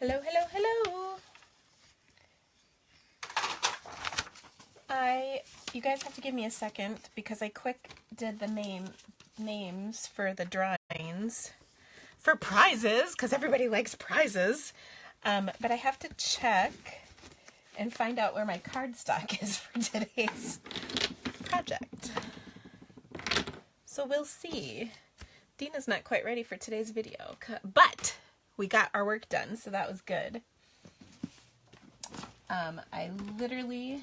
Hello, hello, hello. You guys have to give me a second because I quick did the names for the drawings for prizes because everybody likes prizes. But I have to check and find out where my cardstock is for today's project. So we'll see. Dina's not quite ready for today's video, but we got our work done, so that was good. I literally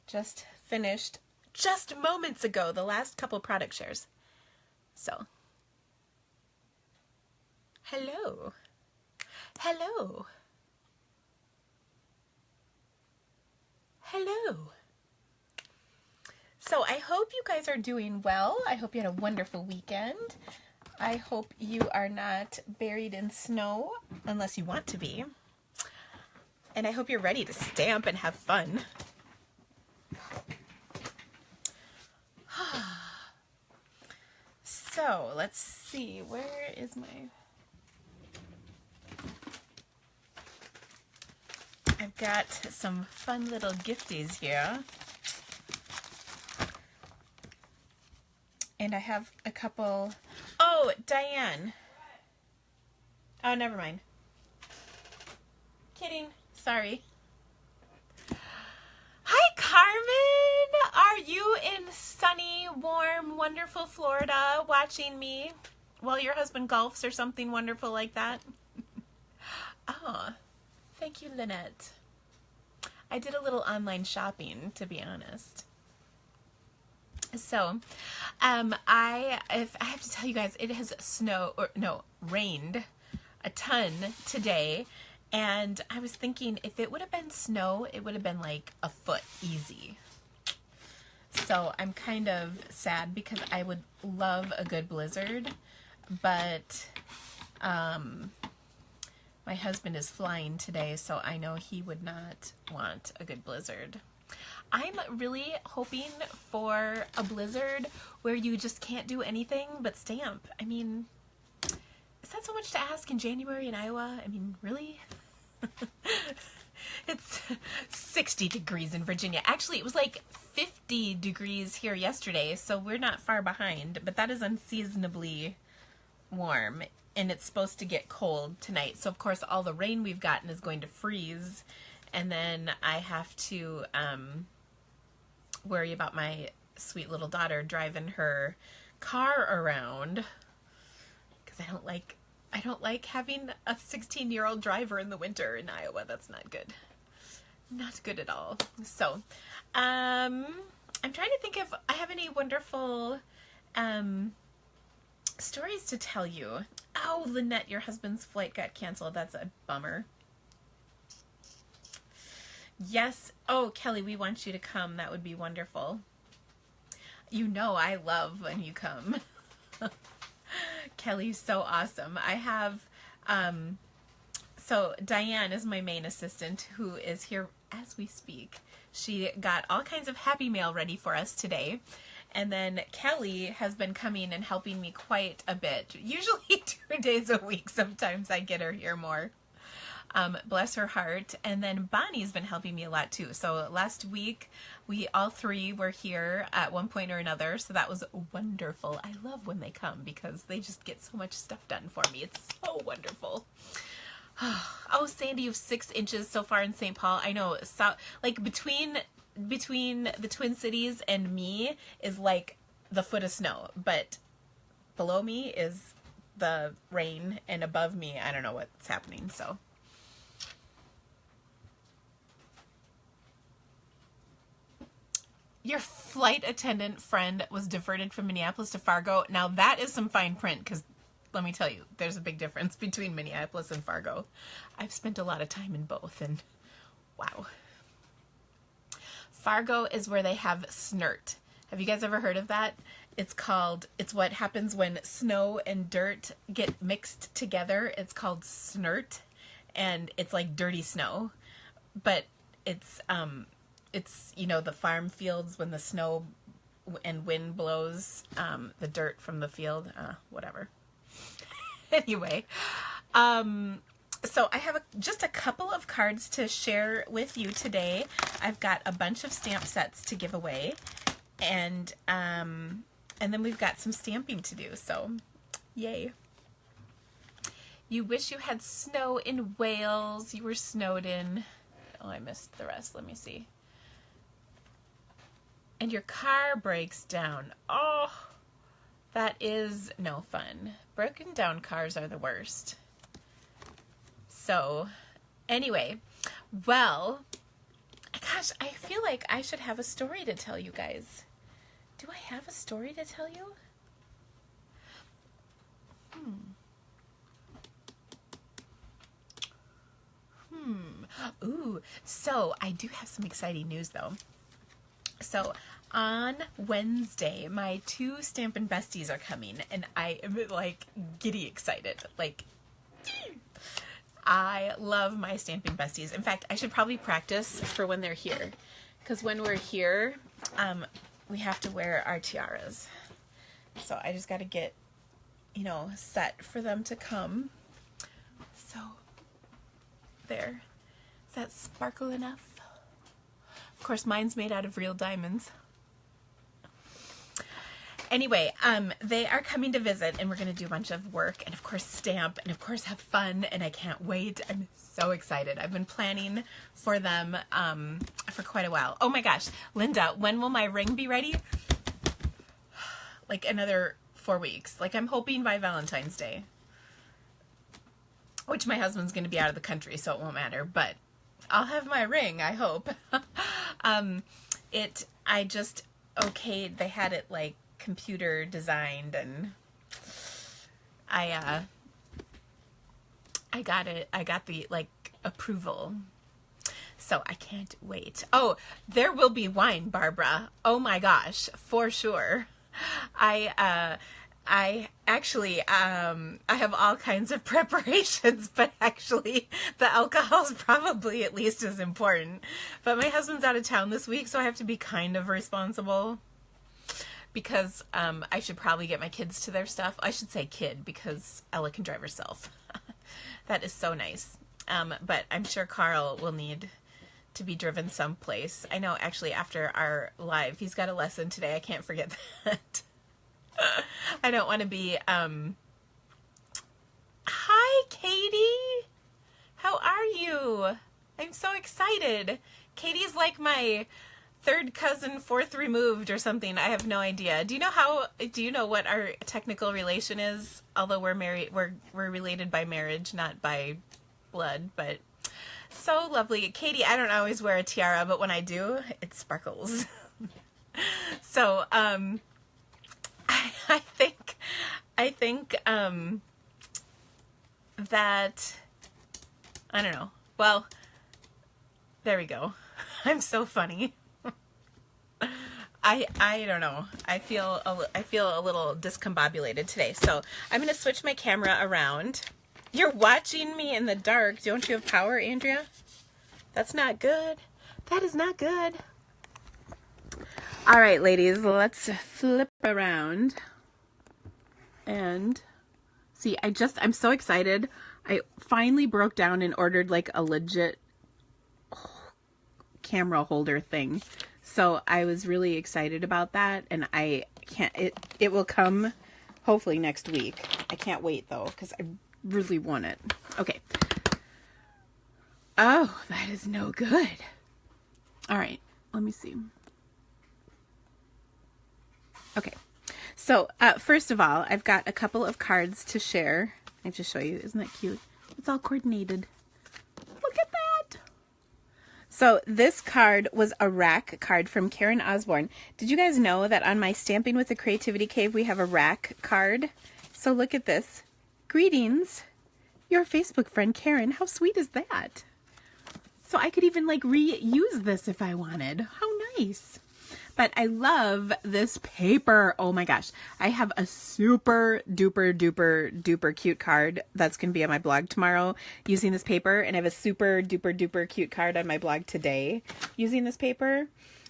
just finished just moments ago the last couple product shares. So, hello. Hello. Hello. So I hope you guys are doing well. I hope you had a wonderful weekend. I hope you are not buried in snow unless you want to be. And I hope you're ready to stamp and have fun. So let's see, where is my... I've got some fun little gifties here. And I have a couple... Oh, Diane. Oh, never mind. Kidding. Sorry. Hi, Carmen. Are you in sunny, warm, wonderful Florida watching me while your husband golfs or something wonderful like that? Oh, thank you, Lynette. I did a little online shopping, to be honest. So, I have to tell you guys, it has rained a ton today, and I was thinking if it would have been snow, it would have been like a foot easy. So I'm kind of sad because I would love a good blizzard, but my husband is flying today, so I know he would not want a good blizzard. I'm really hoping for a blizzard where you just can't do anything but stamp. I mean, is that so much to ask in January in Iowa? I mean, really? It's 60 degrees in Virginia. Actually, it was like 50 degrees here yesterday, so we're not far behind, but that is unseasonably warm, and it's supposed to get cold tonight. So, of course, all the rain we've gotten is going to freeze, and then I have to worry about my sweet little daughter driving her car around because I don't like having a 16-year-old driver in the winter in Iowa. That's not good. Not good at all. So, I'm trying to think if I have any wonderful stories to tell you. Oh, Lynette, your husband's flight got canceled. That's a bummer. Yes. Oh, Kelly, we want you to come. That would be wonderful. You know I love when you come. Kelly's so awesome. I have, so Diane is my main assistant who is here as we speak. She got all kinds of happy mail ready for us today. And then Kelly has been coming and helping me quite a bit. Usually 2 days a week. Sometimes I get her here more. Bless her heart. And then Bonnie's been helping me a lot too. So last week, we all three were here at one point or another. So that was wonderful. I love when they come because they just get so much stuff done for me. It's so wonderful. Oh, Sandy, you have 6 inches so far in St. Paul. I know. So, like between the Twin Cities and me is like the foot of snow. But below me is the rain. And above me, I don't know what's happening. So... Your flight attendant friend was diverted from Minneapolis to Fargo. Now that is some fine print because let me tell you, there's a big difference between Minneapolis and Fargo. I've spent a lot of time in both and wow. Fargo is where they have snert. Have you guys ever heard of that? It's what happens when snow and dirt get mixed together. It's called snert and it's like dirty snow, but it's, you know, the farm fields when the snow and wind blows the dirt from the field, whatever. Anyway, So I have just a couple of cards to share with you today. I've got a bunch of stamp sets to give away, and then we've got some stamping to do, so yay. You wish you had snow in Wales. You were snowed in. Oh, I missed the rest. Let me see. And your car breaks down. Oh, that is no fun. Broken down cars are the worst. So, anyway, well, gosh, I feel like I should have a story to tell you guys. Do I have a story to tell you? Ooh, so I do have some exciting news though. So on Wednesday, my 2 Stampin' Besties are coming, and I am like giddy excited. Like, I love my Stampin' Besties. In fact, I should probably practice for when they're here, because when we're here, we have to wear our tiaras. So I just got to get, set for them to come. So there. Is that sparkle enough? Of course, mine's made out of real diamonds. Anyway, they are coming to visit, and we're going to do a bunch of work, and of course stamp, and of course have fun, and I can't wait. I'm so excited. I've been planning for them for quite a while. Oh my gosh, Linda, when will my ring be ready? Like another 4 weeks. Like, I'm hoping by Valentine's Day. Which my husband's going to be out of the country, so it won't matter, but I'll have my ring, I hope. I just okayed, they had it like computer designed, and I got the like approval. So I can't wait. Oh, there will be wine, Barbara. Oh my gosh, for sure. I actually, I have all kinds of preparations, but actually the alcohol is probably at least as important. But my husband's out of town this week, so I have to be kind of responsible, because I should probably get my kids to their stuff. I should say kid, because Ella can drive herself. That is so nice. But I'm sure Carl will need to be driven someplace. I know, actually, after our live, he's got a lesson today. I can't forget that. I don't want to be, Hi, Katie! How are you? I'm so excited. Katie's like my 3rd cousin, 4th removed or something. I have no idea. Do you know what our technical relation is? Although we're married, we're related by marriage, not by blood, but so lovely. Katie, I don't always wear a tiara, but when I do, it sparkles. So, I think that, I don't know. Well, there we go. I'm so funny. I don't know. I feel a little discombobulated today. So I'm going to switch my camera around. You're watching me in the dark. Don't you have power, Andrea? That's not good. That is not good. All right, ladies, let's flip around and see. I'm so excited. I finally broke down and ordered like a legit camera holder thing. So I was really excited about that, and it will come hopefully next week. I can't wait though, because I really want it. Okay. Oh, that is no good. All right, let me see. Okay, so first of all, I've got a couple of cards to share. I just show you. Isn't that cute? It's all coordinated. Look at that. So this card was a rack card from Karen Osborne. Did you guys know that on my Stamping with the Creativity Cave, we have a rack card? So look at this. Greetings, your Facebook friend Karen. How sweet is that? So I could even like reuse this if I wanted. How nice. But I love this paper. Oh my gosh. I have a super duper duper duper cute card that's going to be on my blog tomorrow using this paper. And I have a super duper duper cute card on my blog today using this paper.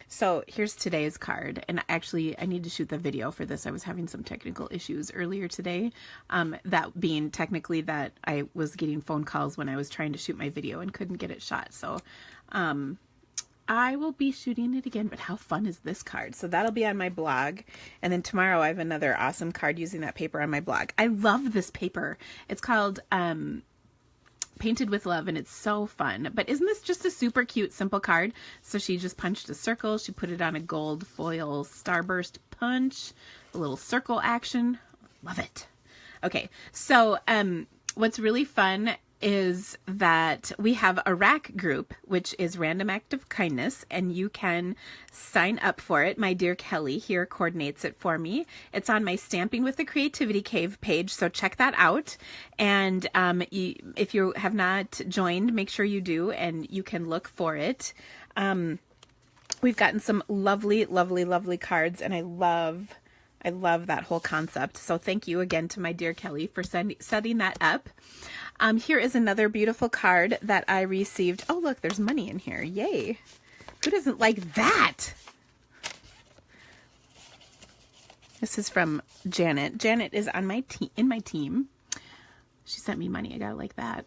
So here's today's card, and actually I need to shoot the video for this. I was having some technical issues earlier today, that being technically that I was getting phone calls when I was trying to shoot my video and couldn't get it shot. So I will be shooting it again, but how fun is this card? So that'll be on my blog, and then tomorrow I have another awesome card using that paper on my blog. I love this paper. It's called Painted with Love, and it's so fun. But isn't this just a super cute, simple card? So she just punched a circle. She put it on a gold foil starburst punch, a little circle action. Love it. Okay, so what's really fun is that we have a rack group, which is Random Act of Kindness, and you can sign up for it. My dear Kelly here coordinates it for me. It's on my Stamping with the Creativity Cave page, so check that out. And if you have not joined, make sure you do, and you can look for it. We've gotten some lovely, lovely, lovely cards, and I love that whole concept. So thank you again to my dear Kelly for setting that up. Here is another beautiful card that I received. Oh, look, there's money in here. Yay. Who doesn't like that? This is from Janet. Janet is on my in my team. She sent me money. I gotta like that.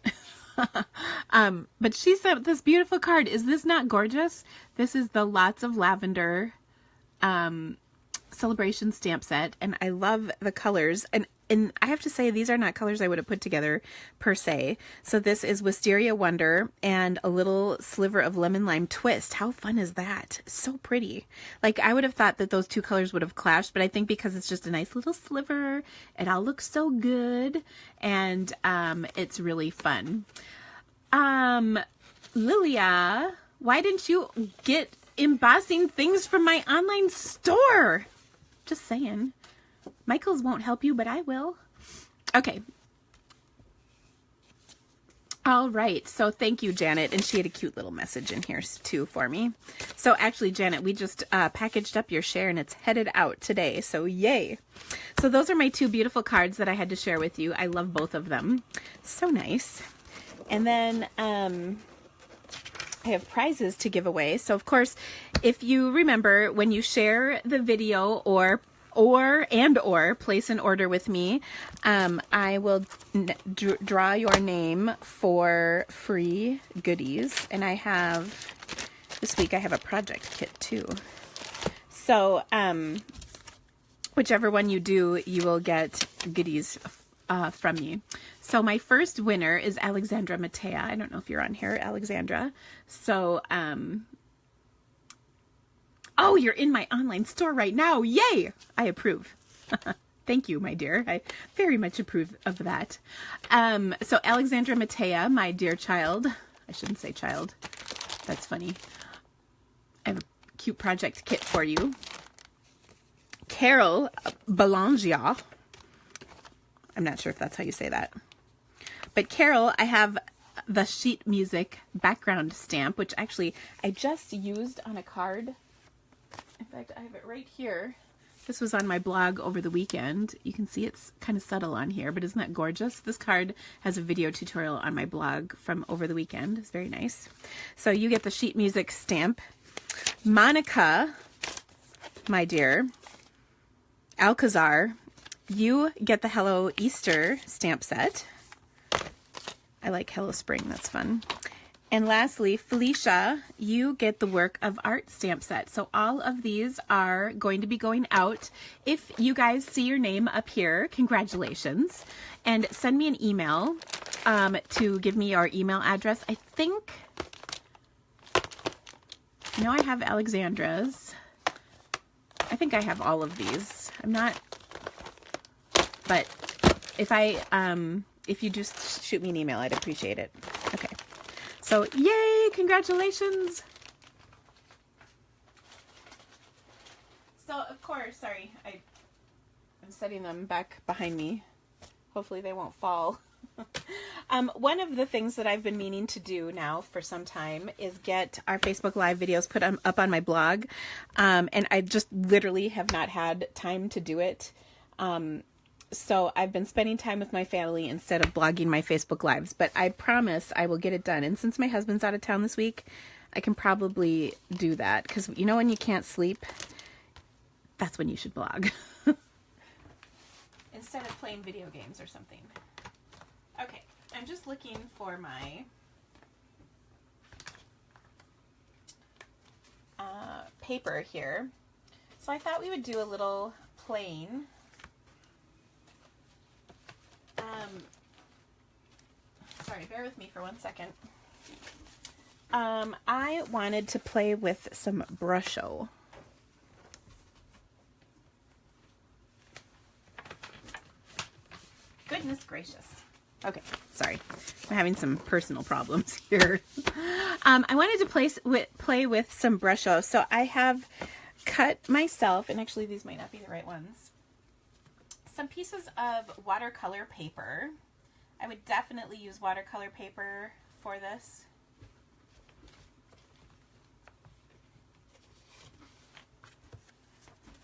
But she sent this beautiful card. Is this not gorgeous? This is the Lots of Lavender Celebration stamp set, and I love the colors, and I have to say these are not colors I would have put together per se. So this is Wisteria Wonder and a little sliver of Lemon Lime Twist. How fun is that? So pretty. Like, I would have thought that those two colors would have clashed, but I think because it's just a nice little sliver, it all looks so good, and it's really fun. Lilia, why didn't you get embossing things from my online store? Just saying. Michael's won't help you, but I will. Okay. All right. So thank you, Janet. And she had a cute little message in here too for me. So actually, Janet, we just packaged up your share and it's headed out today. So yay. So those are my two beautiful cards that I had to share with you. I love both of them. So nice. And then I have prizes to give away. So of course, if you remember, when you share the video or place an order with me, I will draw your name for free goodies. And this week I have a project kit too. So whichever one you do, you will get goodies from me. So my first winner is Alexandra Matea. I don't know if you're on here, Alexandra. So, oh, you're in my online store right now. Yay! I approve. Thank you, my dear. I very much approve of that. So Alexandra Matea, my dear child. I shouldn't say child. That's funny. I have a cute project kit for you. Carol Belangia. I'm not sure if that's how you say that. But Carol, I have the sheet music background stamp, which actually I just used on a card. In fact, I have it right here. This was on my blog over the weekend. You can see it's kind of subtle on here, but isn't that gorgeous? This card has a video tutorial on my blog from over the weekend. It's very nice. So you get the sheet music stamp. Monica, my dear, Alcazar, you get the Hello Easter stamp set. I like Hello Spring, that's fun. And lastly, Felicia, you get the Work of Art stamp set. So all of these are going to be going out. If you guys see your name up here, congratulations. And send me an email to give me your email address. I think, I have Alexandra's. I think I have all of these. I'm not, but if you just shoot me an email, I'd appreciate it. Okay. So, yay! Congratulations! So, of course, sorry, I'm setting them back behind me. Hopefully they won't fall. One of the things that I've been meaning to do now for some time is get our Facebook Live videos put up on my blog. And I just literally have not had time to do it. So I've been spending time with my family instead of blogging my Facebook Lives, but I promise I will get it done. And since my husband's out of town this week, I can probably do that because you know when you can't sleep, that's when you should blog. Instead of playing video games or something. Okay, I'm just looking for my paper here. So I thought we would do a little playing. Sorry, bear with me for 1 second. I wanted to play with some Brusho. Goodness gracious. Okay, sorry. I'm having some personal problems here. I wanted to play with some Brusho. So I have cut myself, and actually these might not be the right ones, some pieces of watercolor paper. I would definitely use watercolor paper for this.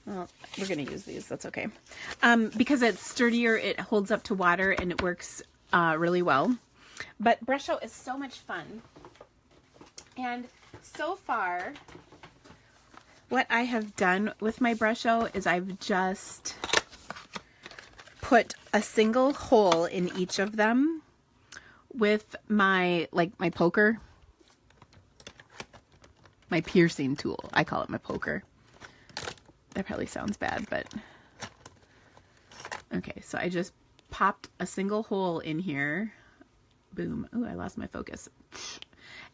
Well, we're going to use these. That's okay. Because it's sturdier, it holds up to water, and it works really well. But Brusho is so much fun. And so far, what I have done with my Brusho is I've just put a single hole in each of them with my poker, my piercing tool. I call it my poker. That probably sounds bad, but okay. So I just popped a single hole in here. Boom. Oh, I lost my focus.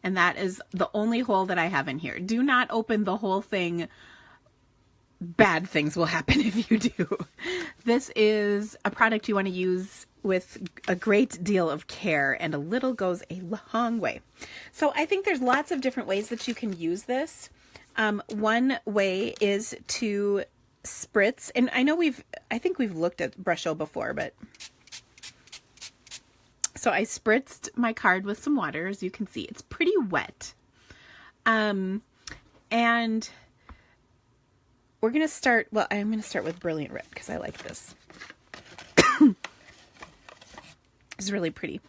And that is the only hole that I have in here. Do not open the whole thing. Bad things will happen if you do. This is a product you want to use with a great deal of care, and a little goes a long way. So I think there's lots of different ways that you can use this. One way is to spritz, and I think we've looked at Brusho before, but so I spritzed my card with some water. As you can see, it's pretty wet. And we're going to start, well, I'm going to start with Brilliant Red because I like this. It's really pretty.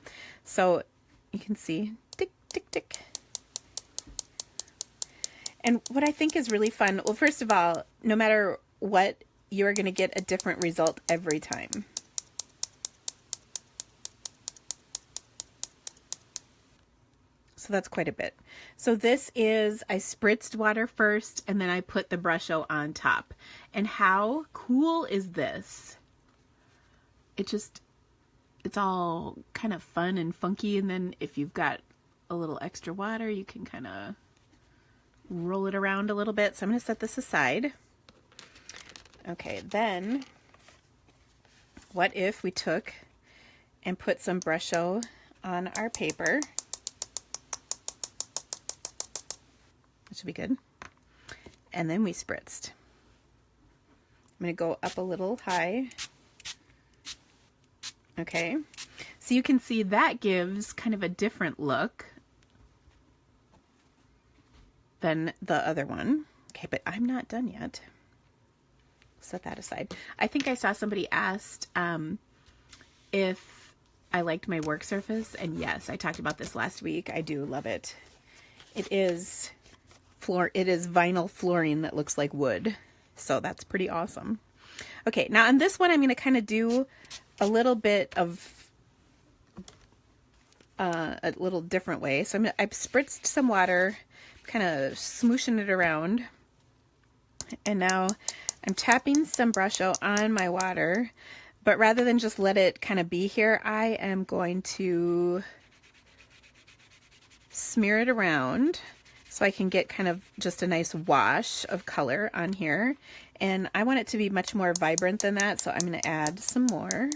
So you can see, tick, tick, tick. And what I think is really fun, well, first of all, no matter what, you're going to get a different result every time. So that's quite a bit. So this is, I spritzed water first, and then I put the Brusho on top. And how cool is this? It's all kind of fun and funky, and then if you've got a little extra water, you can kind of roll it around a little bit. So I'm going to set this aside. Okay, then what if we took and put some Brusho on our paper? That should be good. And then we spritzed. I'm going to go up a little high. Okay, so you can see that gives kind of a different look than the other one. Okay, but I'm not done yet. Set that aside. I think I saw somebody asked if I liked my work surface, and yes, I talked about this last week. I do love it. It is vinyl flooring that looks like wood, so that's pretty awesome. Okay, now on this one, I'm going to kind of do a little bit of a little different way. So I've spritzed some water, kind of smooshing it around, and now I'm tapping some Brusho on my water, but rather than just let it kind of be here, I am going to smear it around so I can get kind of just a nice wash of color on here. And I want it to be much more vibrant than that, so I'm going to add some more.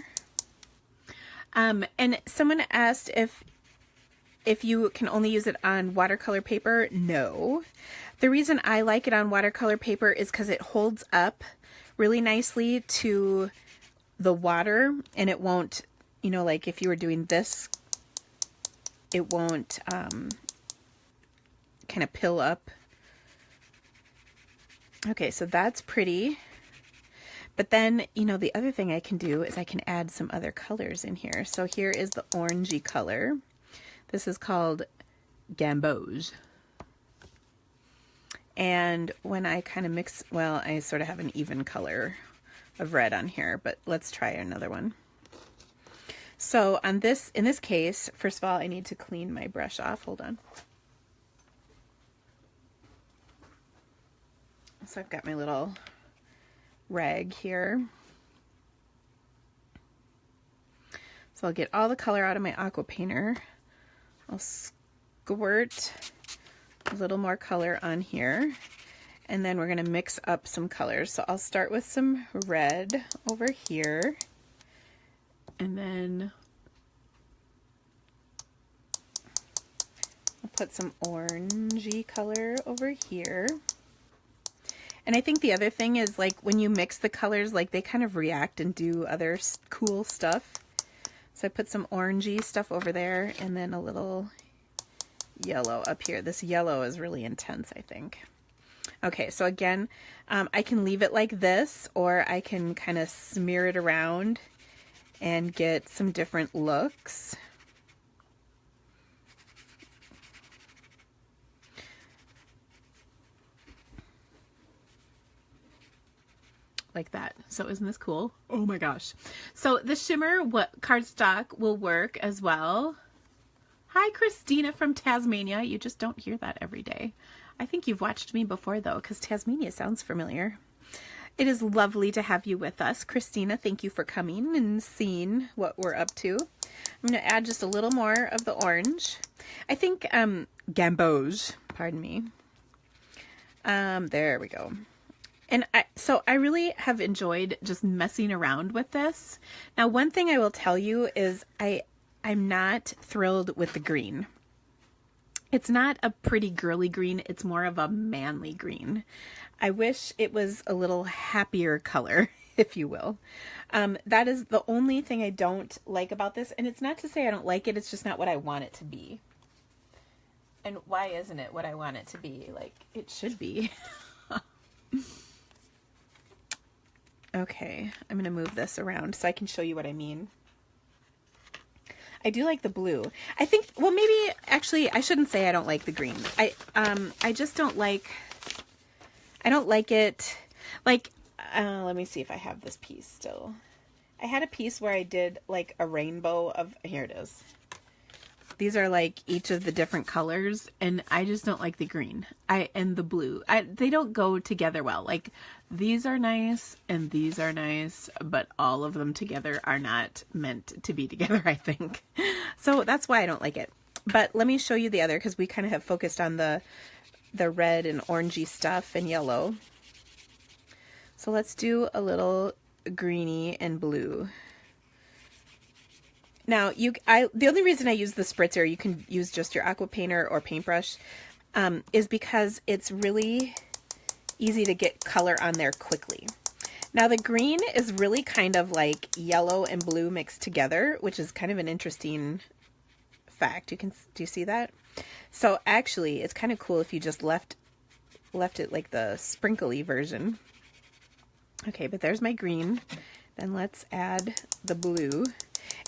And someone asked if you can only use it on watercolor paper. No. The reason I like it on watercolor paper is because it holds up really nicely to the water, and it won't, you know, like if you were doing this, it won't kind of pill up. Okay, so that's pretty. But then, you know, the other thing I can do is I can add some other colors in here. So here is the orangey color. This is called Gamboge. And when I kind of mix, well, I sort of have an even color of red on here, but let's try another one. So on this, in this case, first of all, I need to clean my brush off. Hold on. So I've got my little rag here. So I'll get all the color out of my aqua painter. I'll squirt a little more color on here, and then we're going to mix up some colors. So I'll start with some red over here, and then I'll put some orangey color over here. And I think the other thing is, like, when you mix the colors, like, they kind of react and do other cool stuff. So I put some orangey stuff over there, and then a little yellow up here. This yellow is really intense, I think. Okay, so again, I can leave it like this, or I can kind of smear it around and get some different looks. Like that. So isn't this cool? Oh my gosh. So the shimmer cardstock will work as well. Hi, Christina from Tasmania. You just don't hear that every day. I think you've watched me before, though, because Tasmania sounds familiar. It is lovely to have you with us. Christina, thank you for coming and seeing what we're up to. I'm going to add just a little more of the orange. I think gamboge, pardon me. There we go. And so I really have enjoyed just messing around with this. Now, one thing I will tell you is I'm not thrilled with the green. It's not a pretty girly green. It's more of a manly green. I wish it was a little happier color, if you will. That is the only thing I don't like about this. And it's not to say I don't like it. It's just not what I want it to be. And why isn't it what I want it to be? Like, it should be. Okay, I'm going to move this around so I can show you what I mean. I do like the blue. I think, well, maybe, actually, I shouldn't say I don't like the green. I just don't like, I don't like it, like, let me see if I have this piece still. I had a piece where I did, like, a rainbow of, here it is. These are, like, each of the different colors, and I just don't like the green. And the blue. They don't go together well. Like, these are nice, and these are nice, but all of them together are not meant to be together, I think. So that's why I don't like it. But let me show you the other, because we kind of have focused on the red and orangey stuff and yellow. So let's do a little greeny and blue. Now, the only reason I use the spritzer, you can use just your aqua painter or paintbrush, is because it's really easy to get color on there quickly. Now, the green is really kind of like yellow and blue mixed together, which is kind of an interesting fact. Do you see that? So actually, it's kind of cool if you just left it like the sprinkly version. Okay, but there's my green. Then let's add the blue.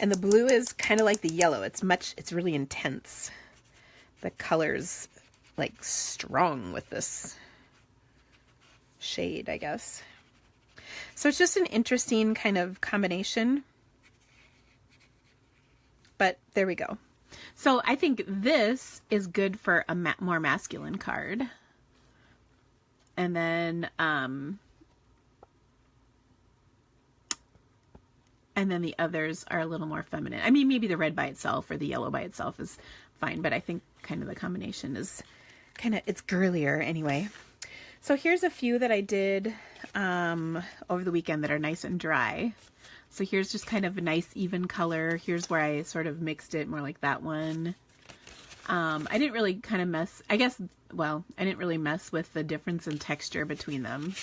And the blue is kind of like the yellow. It's really intense. The color's like strong with this shade, I guess. So it's just an interesting kind of combination. But there we go. So I think this is good for a more masculine card. And then, the others are a little more feminine. I mean, maybe the red by itself or the yellow by itself is fine, but I think kind of the combination is it's girlier anyway. So here's a few that I did over the weekend that are nice and dry. So here's just kind of a nice even color. Here's where I sort of mixed it more like that one. I didn't really kind of mess, I didn't really mess with the difference in texture between them.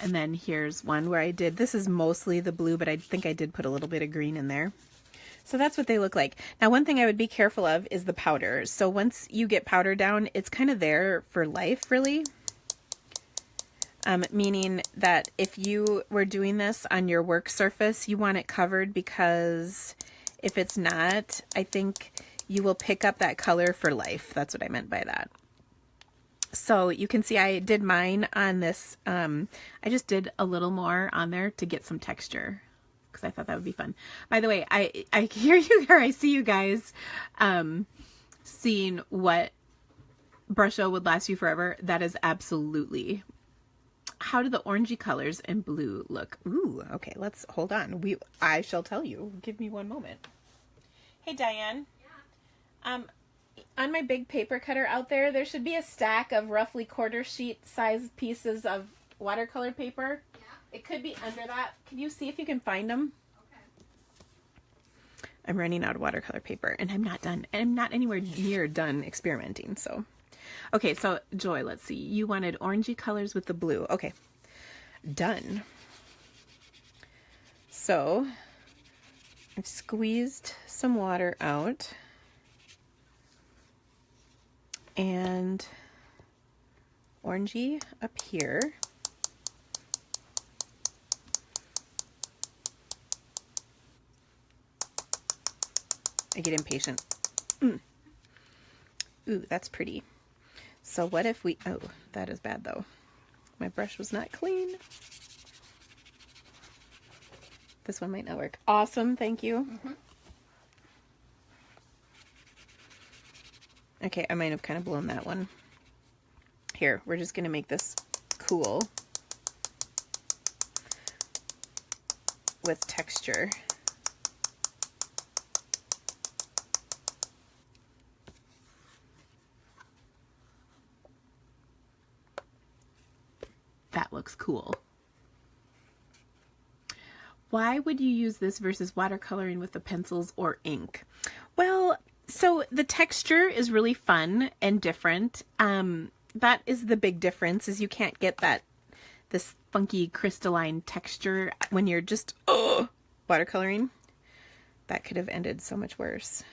And then here's one where this is mostly the blue, but I think I did put a little bit of green in there. So that's what they look like. Now, one thing I would be careful of is the powder. So once you get powder down, it's kind of there for life, really. Meaning that if you were doing this on your work surface, you want it covered, because if it's not, I think you will pick up that color for life. That's what I meant by that. So you can see I did mine on this. I just did a little more on there to get some texture because I thought that would be fun. By the way, I hear you here. I see you guys seeing what Brusho would last you forever. That is absolutely. How do the orangey colors and blue look? Ooh, okay, let's hold on. I shall tell you. Give me one moment. Hey, Diane. Yeah. On my big paper cutter out there, there should be a stack of roughly quarter sheet sized pieces of watercolor paper. Yeah. It could be under that. Can you see if you can find them? Okay. I'm running out of watercolor paper and I'm not done. And I'm not anywhere near done experimenting, so. Okay, so Joy, let's see. You wanted orangey colors with the blue. Okay, done. So I've squeezed some water out and orangey up here. I get impatient. Ooh, that's pretty. So what if we, oh, that is bad though. My brush was not clean. This one might not work. Awesome, thank you. Mm-hmm. Okay, I might have kind of blown that one. Here, we're just gonna make this cool with texture. That looks cool. Why would you use this versus watercoloring with the pencils or ink? Well, so the texture is really fun and different. That is the big difference, is you can't get this funky crystalline texture when you're just watercoloring. That could have ended so much worse.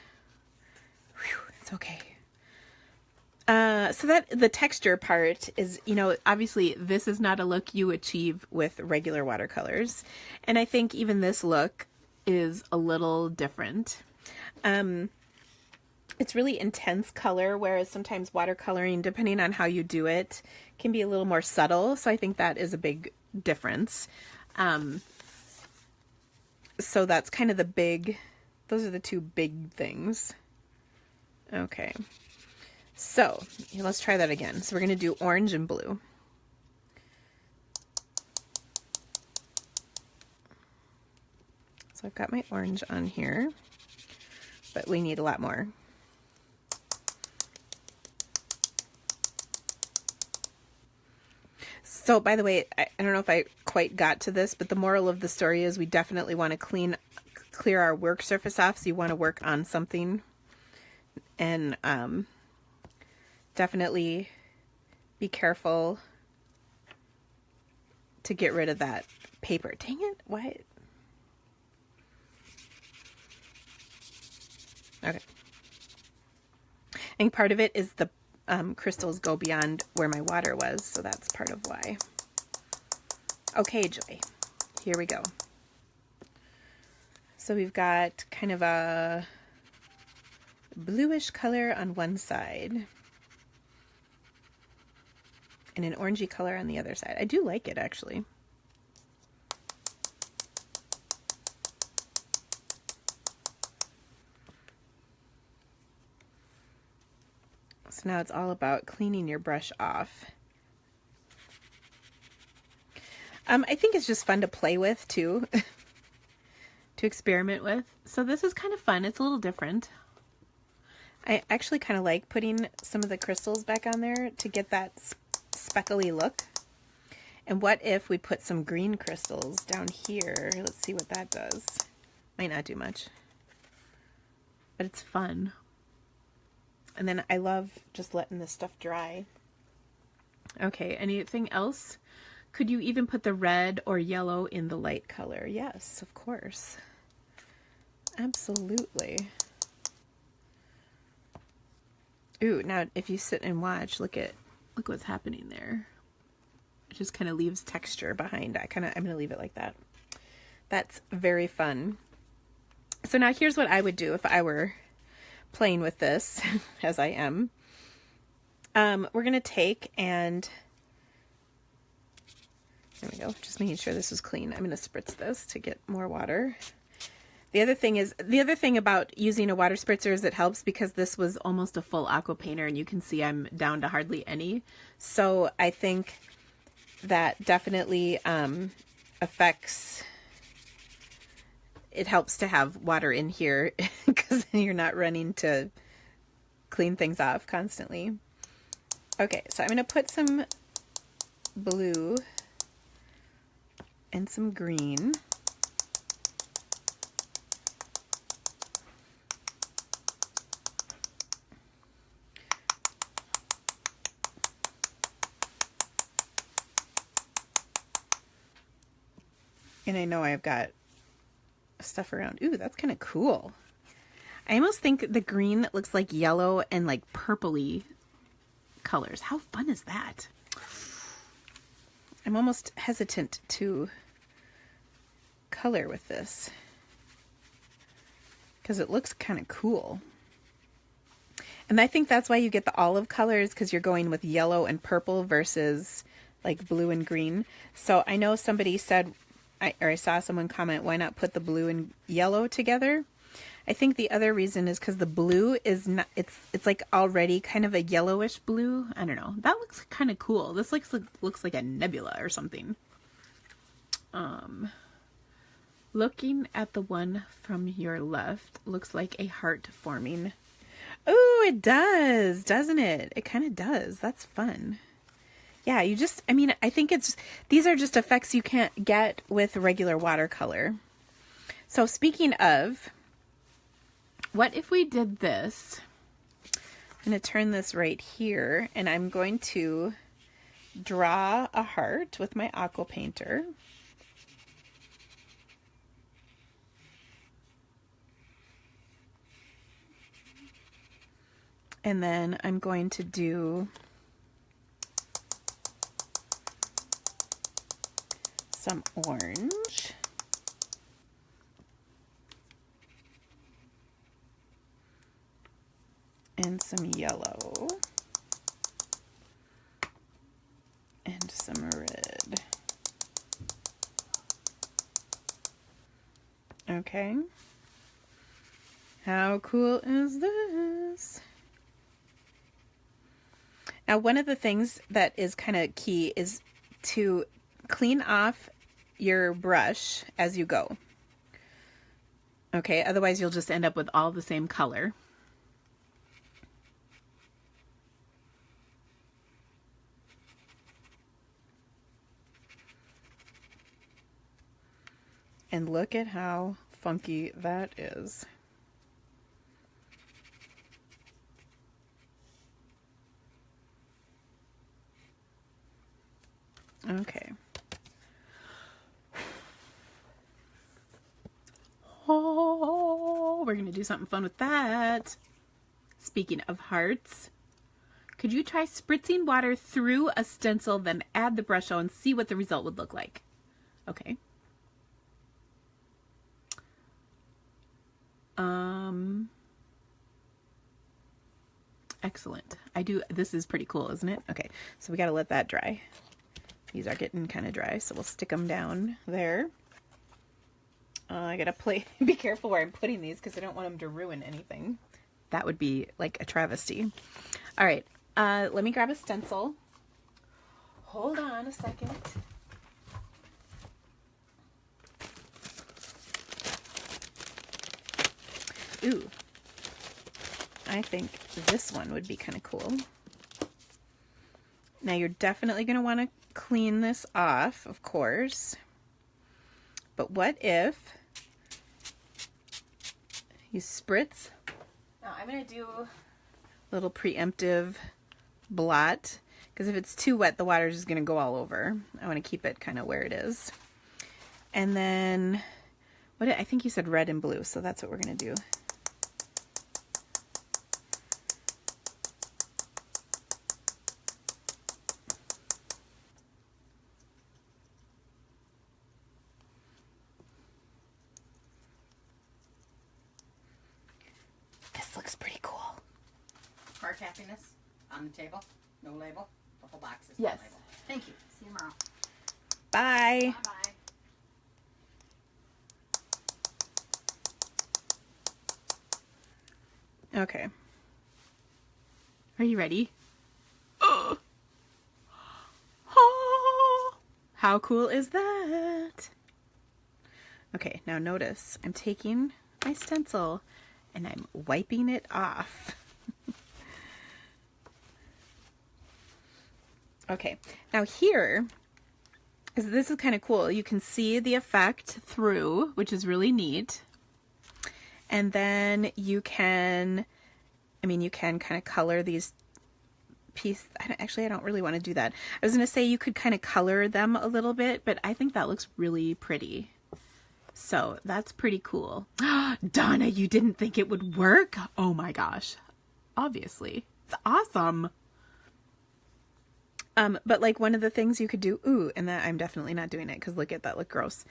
Whew, it's okay. So that the texture part is, obviously this is not a look you achieve with regular watercolors. And I think even this look is a little different. It's really intense color, whereas sometimes watercoloring, depending on how you do it, can be a little more subtle. So I think that is a big difference. So that's kind of those are the two big things. Okay. So let's try that again. So we're going to do orange and blue. So I've got my orange on here, but we need a lot more. So by the way, I don't know if I quite got to this, but the moral of the story is we definitely want to clear our work surface off. So you want to work on something and, definitely be careful to get rid of that paper. Dang it, what? Okay. I think part of it is the crystals go beyond where my water was, so that's part of why. Okay, Joy, here we go. So we've got kind of a bluish color on one side and an orangey color on the other side. I do like it, actually. So now it's all about cleaning your brush off. I think it's just fun to play with, too, to experiment with. So this is kind of fun. It's a little different. I actually kind of like putting some of the crystals back on there to get that speckly look. And what if we put some green crystals down here? Let's see what that does. Might not do much, but it's fun. And then I love just letting this stuff dry. Okay, anything else? Could you even put the red or yellow in the light color? Yes, of course. Absolutely. Ooh, now if you sit and watch, look what's happening there. It just kind of leaves texture behind. I'm going to leave it like that. That's very fun. So now here's what I would do if I were playing with this, as I am. we're going to take and, there we go, just making sure this is clean. I'm going to spritz this to get more water. The other thing about using a water spritzer is it helps because this was almost a full aqua painter and you can see I'm down to hardly any. So I think that definitely affects, it helps to have water in here because then you're not running to clean things off constantly. Okay, so I'm going to put some blue and some green. And I know I've got stuff around. Ooh, that's kind of cool. I almost think the green looks like yellow and like purpley colors. How fun is that? I'm almost hesitant to color with this because it looks kind of cool. And I think that's why you get the olive colors, because you're going with yellow and purple versus like blue and green. So I know somebody said, I saw someone comment, why not put the blue and yellow together? I think the other reason is because the blue is not, it's like already kind of a yellowish blue. I don't know. That looks kind of cool. This looks like a nebula or something. Looking at the one from your left, looks like a heart forming. Oh, it does, doesn't it? It kind of does. That's fun. Yeah, I think these are just effects you can't get with regular watercolor. So speaking of, what if we did this? I'm going to turn this right here, and I'm going to draw a heart with my aqua painter. And then I'm going to do some orange. And some yellow. And some red. Okay. How cool is this? Now, one of the things that is kind of key is to clean off your brush as you go. Okay, otherwise you'll just end up with all the same color. And look at how funky that is. Okay. Oh, we're going to do something fun with that. Speaking of hearts, could you try spritzing water through a stencil, then add the Brusho and see what the result would look like? Okay. Excellent. This is pretty cool, isn't it? Okay, so we got to let that dry. These are getting kind of dry, so we'll stick them down there. I gotta be careful where I'm putting these because I don't want them to ruin anything. That would be like a travesty. All right, let me grab a stencil. Hold on a second. Ooh, I think this one would be kind of cool. Now you're definitely going to want to clean this off, of course. But what if you spritz? Now I'm going to do a little preemptive blot, because if it's too wet, the water is just going to go all over. I want to keep it kind of where it is. And then, I think you said red and blue, so that's what we're going to do. This looks pretty cool. Heart happiness on the table. No label? The whole box is Yes. no label. Thank you. See you tomorrow. Bye. Bye-bye. Okay. Are you ready? Oh. Oh. How cool is that? Okay, now notice I'm taking my stencil and I'm wiping it off. Okay, now here, this is kind of cool. You can see the effect through, which is really neat. And then you can, you can kind of color these pieces. Actually, I don't really want to do that. I was going to say you could kind of color them a little bit, but I think that looks really pretty. So that's pretty cool. Donna, you didn't think it would work? Oh my gosh. Obviously. It's awesome. But like one of the things you could do, and that I'm definitely not doing it because look at that, look gross,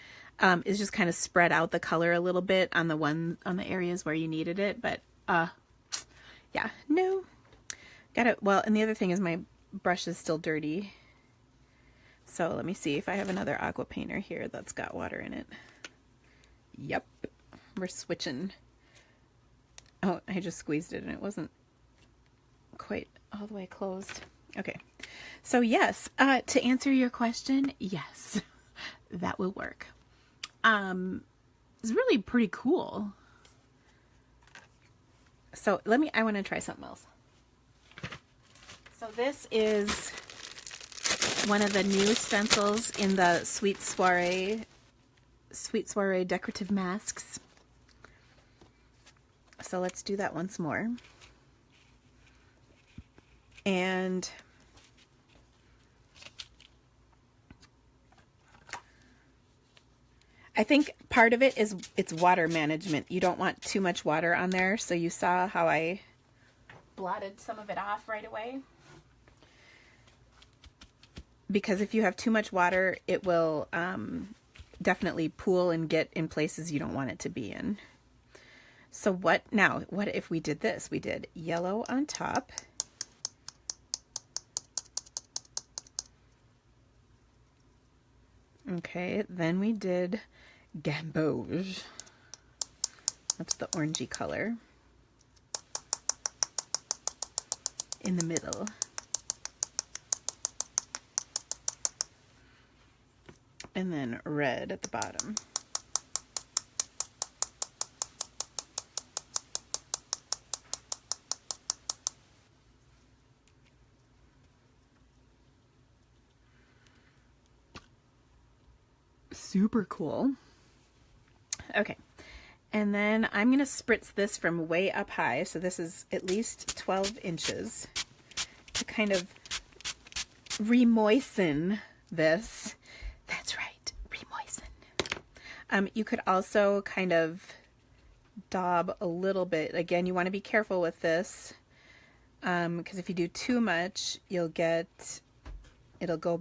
is just kind of spread out the color a little bit on the areas where you needed it. But, yeah, no. Got it. Well, and the other thing is my brush is still dirty. So let me see if I have another aqua painter here that's got water in it. Yep. We're switching. Oh, I just squeezed it and it wasn't quite all the way closed. Okay. So yes, to answer your question, yes, that will work. It's really pretty cool. So I want to try something else. So this is one of the new stencils in the Sweet Soiree decorative masks. So let's do that once more. And I think part of it is it's water management. You don't want too much water on there. So you saw how I blotted some of it off right away. Because if you have too much water, it will definitely pool and get in places you don't want it to be in. So what if we did this? We did yellow on top. Okay, then we did gamboge. That's the orangey color in the middle. And then red at the bottom. Super cool. Okay. And then I'm going to spritz this from way up high. So this is at least 12 inches to kind of remoisten this. That's right. Remoisten. You could also kind of daub a little bit. Again, you want to be careful with this. Because if you do too much, it'll go,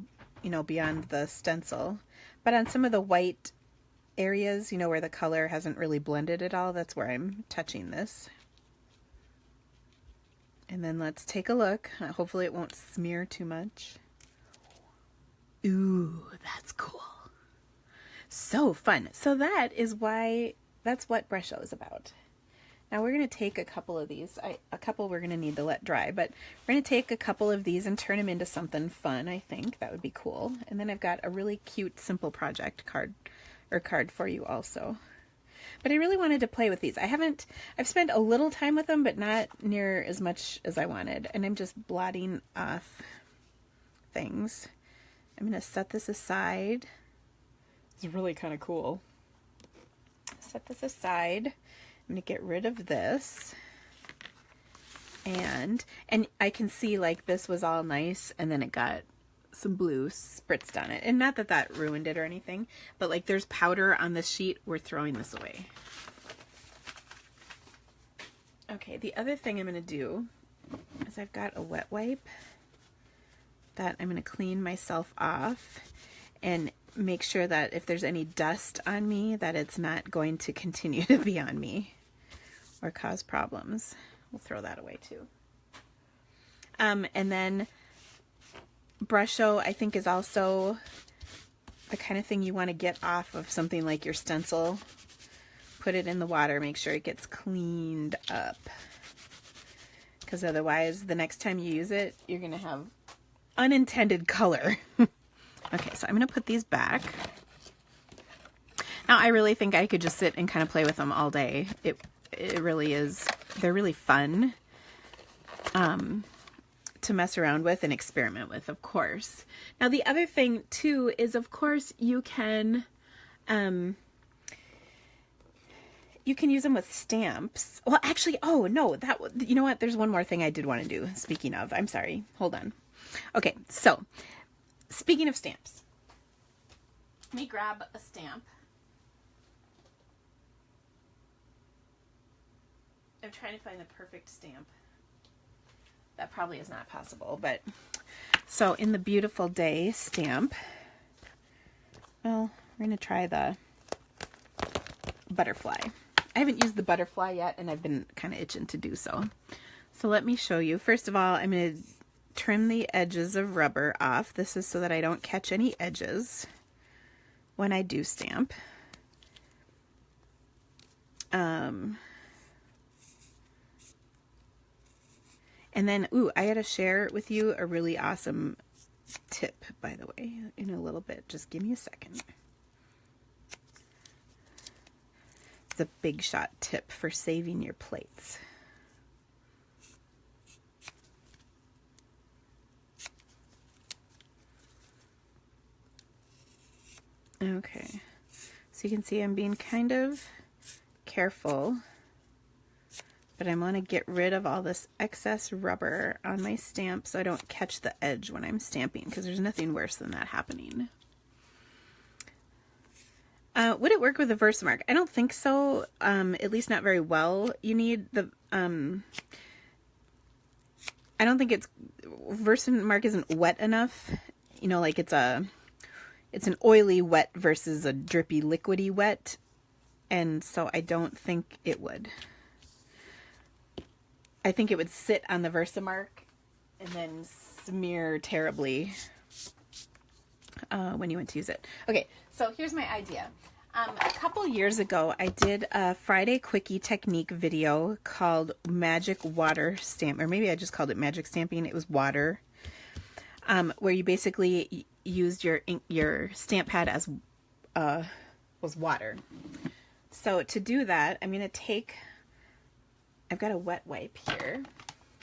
beyond the stencil. But on some of the white areas, where the color hasn't really blended at all, that's where I'm touching this. And then let's take a look. Hopefully it won't smear too much. Ooh, that's cool. So fun. So that's what Brusho is about. Now we're going to take a couple of these. A couple we're going to need to let dry, but we're going to take a couple of these and turn them into something fun, I think. That would be cool. And then I've got a really cute simple project card for you also. But I really wanted to play with these. I've spent a little time with them, but not near as much as I wanted. And I'm just blotting off things. I'm going to set this aside. It's really kind of cool. Set this aside. I'm going to get rid of this. And I can see like this was all nice and then it got some blue spritzed on it. And not that that ruined it or anything, but like there's powder on this sheet. We're throwing this away. Okay, the other thing I'm going to do is I've got a wet wipe that I'm going to clean myself off and make sure that if there's any dust on me that it's not going to continue to be on me or cause problems. We'll throw that away too. And then Brusho, I think, is also the kind of thing you want to get off of something like your stencil. Put it in the water, make sure it gets cleaned up. Because otherwise, the next time you use it, you're going to have unintended color. Okay, so I'm going to put these back. Now, I really think I could just sit and kind of play with them all day. It really is. They're really fun to mess around with and experiment with, of course. Now, the other thing, too, is, of course, you can use them with stamps. Well, actually, oh, no, you know what? There's one more thing I did want to do, speaking of. I'm sorry. Hold on. Okay, so, speaking of stamps, let me grab a stamp. I'm trying to find the perfect stamp. That probably is not possible, but so in the Beautiful Day stamp, well, we're going to try the butterfly. I haven't used the butterfly yet, and I've been kind of itching to do so. So let me show you. First of all, I'm going to trim the edges of rubber off. This is so that I don't catch any edges when I do stamp. And then, I got to share with you a really awesome tip, by the way, in a little bit. Just give me a second. It's a big shot tip for saving your plates. Okay, so you can see I'm being kind of careful, but I want to get rid of all this excess rubber on my stamp so I don't catch the edge when I'm stamping, because there's nothing worse than that happening. Would it work with a Versamark? I don't think so, at least not very well. You need the, I don't think Versamark isn't wet enough, you know, like it's an oily wet versus a drippy liquidy wet, and so I don't think it would. I think it would sit on the Versamark and then smear terribly when you went to use it. Okay, so here's my idea. A couple years ago, I did a Friday Quickie Technique video called Magic Water Stamp, or maybe I just called it Magic Stamping. It was water, where you basically used your stamp pad as was water. So to do that, I'm going to take, I've got a wet wipe here,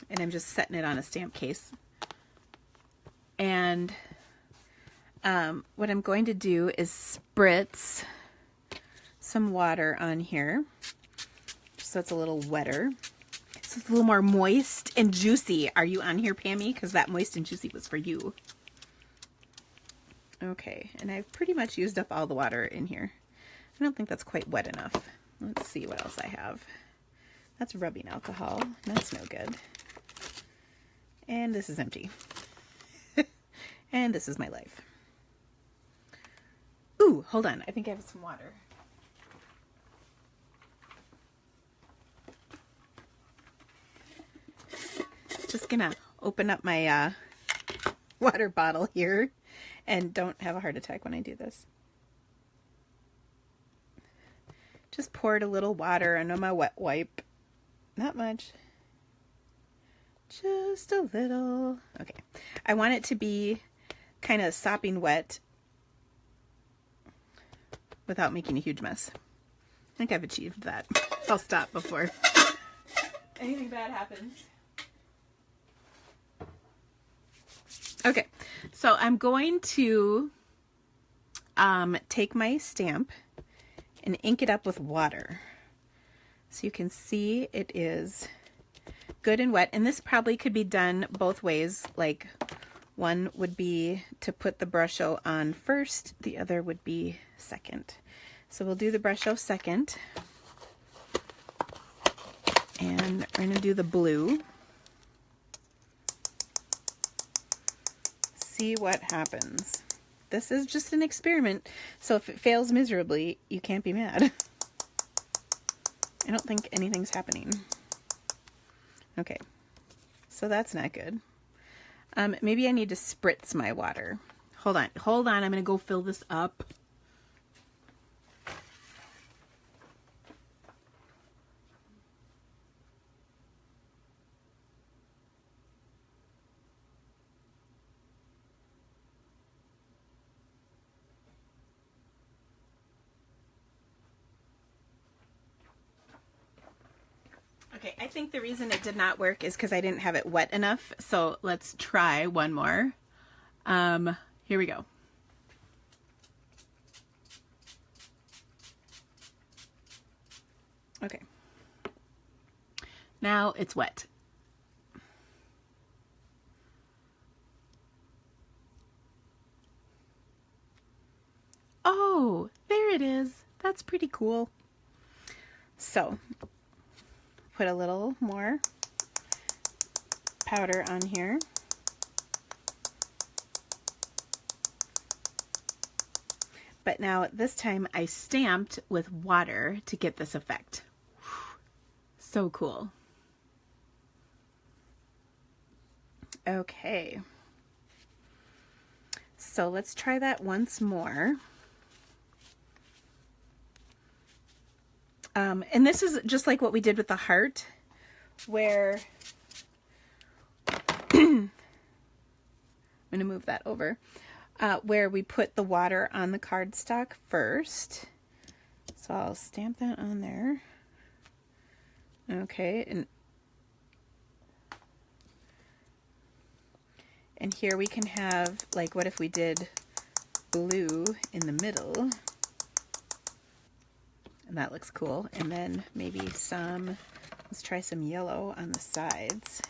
and I'm just setting it on a stamp case. And what I'm going to do is spritz some water on here, so it's a little wetter. So it's a little more moist and juicy. Are you on here, Pammy? Because that moist and juicy was for you. Okay, and I've pretty much used up all the water in here. I don't think that's quite wet enough. Let's see what else I have. That's rubbing alcohol. That's no good. And this is empty. And this is my life. Ooh, hold on. I think I have some water. Just gonna open up my water bottle here, and don't have a heart attack when I do this. Just poured a little water under my wet wipe. Not much. Just a little. Okay. I want it to be kind of sopping wet without making a huge mess. I think I've achieved that. I'll stop before anything bad happens. Okay, so I'm going to take my stamp and ink it up with water. So you can see it is good and wet. And this probably could be done both ways. Like, one would be to put the Brusho on first, the other would be second. So we'll do the Brusho second. And we're going to do the blue. See what happens. This is just an experiment, so if it fails miserably, you can't be mad. I don't think anything's happening. Okay, so that's not good. Maybe I need to spritz my water. Hold on. I'm going to go fill this up. Okay, I think the reason it did not work is because I didn't have it wet enough. So let's try one more. Here we go. Okay. Now it's wet. Oh, there it is. That's pretty cool. So, put a little more powder on here. But now this time I stamped with water to get this effect. So cool. Okay. So let's try that once more. And this is just like what we did with the heart, where I'm going to move that over, where we put the water on the cardstock first. So I'll stamp that on there. Okay, and here we can have, like, what if we did blue in the middle? And that looks cool. And then maybe let's try some yellow on the sides.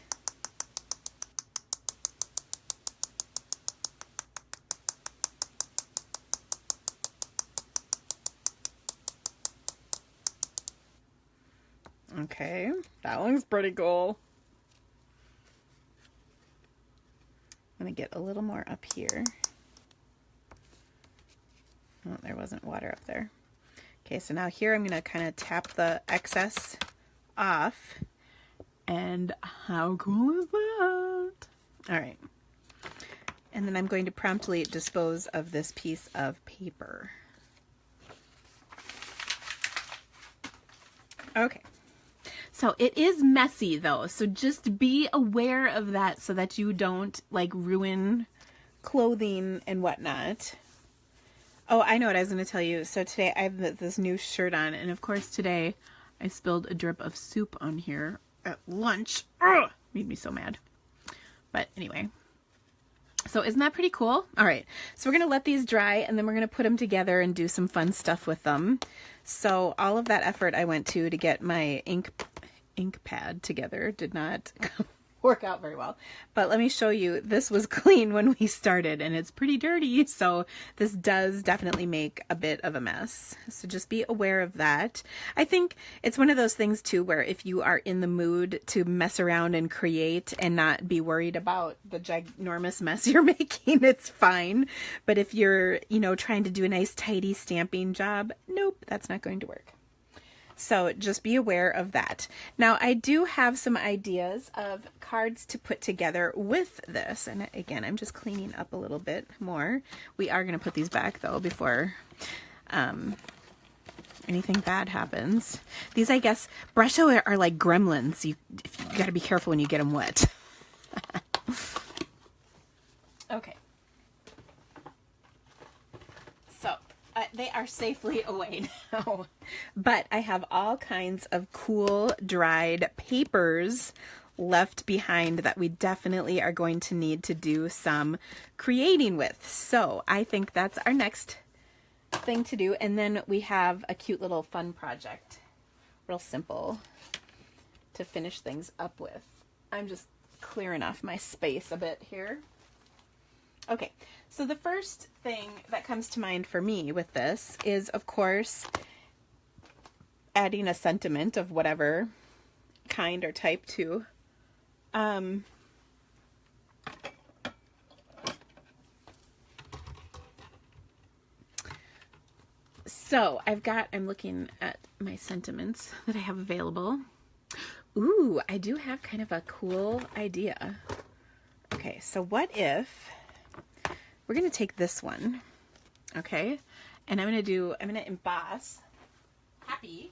Okay, that one's pretty cool. I'm gonna get a little more up here. Oh, there wasn't water up there. Okay, so now here I'm gonna kind of tap the excess off. And how cool is that? All right. And then I'm going to promptly dispose of this piece of paper. Okay. So it is messy though, so just be aware of that so that you don't like ruin clothing and whatnot. Oh, I know what I was going to tell you. So today I have this new shirt on, and of course today I spilled a drip of soup on here at lunch. Ugh! Made me so mad. But anyway, so isn't that pretty cool? All right, so we're going to let these dry, and then we're going to put them together and do some fun stuff with them. So all of that effort I went to get my ink pad together did not work out very well. But let me show you, this was clean when we started and it's pretty dirty, so this does definitely make a bit of a mess. So just be aware of that. I think it's one of those things too where if you are in the mood to mess around and create and not be worried about the ginormous mess you're making, it's fine. But if you're, trying to do a nice tidy stamping job, nope, that's not going to work. So just be aware of that. Now I do have some ideas of cards to put together with this. And again, I'm just cleaning up a little bit more. We are going to put these back though before anything bad happens. These, I guess, Brusho are like gremlins. You got to be careful when you get them wet. Okay. They are safely away now, but I have all kinds of cool dried papers left behind that we definitely are going to need to do some creating with. So I think that's our next thing to do. And then we have a cute little fun project, real simple, to finish things up with. I'm just clearing off my space a bit here. Okay, so the first thing that comes to mind for me with this is, of course, adding a sentiment of whatever kind or type to. So I'm looking at my sentiments that I have available. Ooh, I do have kind of a cool idea. Okay, so what if we're going to take this one, okay, and I'm going to emboss happy.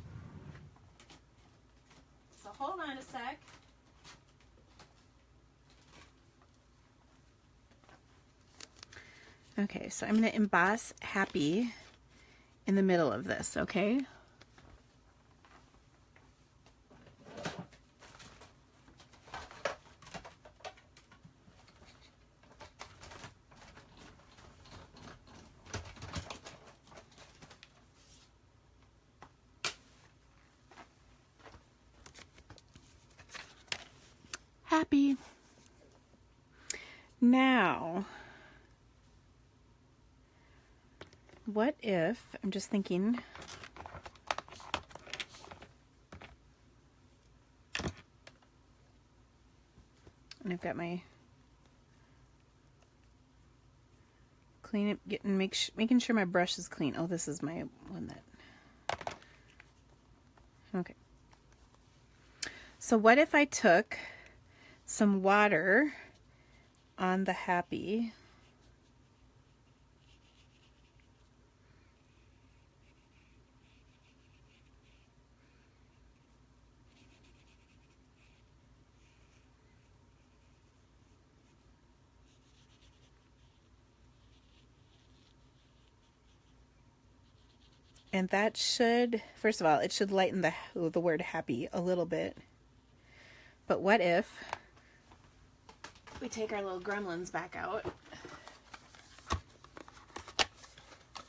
So hold on a sec. Okay, so I'm going to emboss happy in the middle of this, okay? Happy. Now, what if, I'm just thinking, and I've got my clean it, making sure my brush is clean. Oh, this is my one that, okay. So what if I took some water on the happy, and that should, first of all, it should lighten the word happy a little bit. But what if we take our little gremlins back out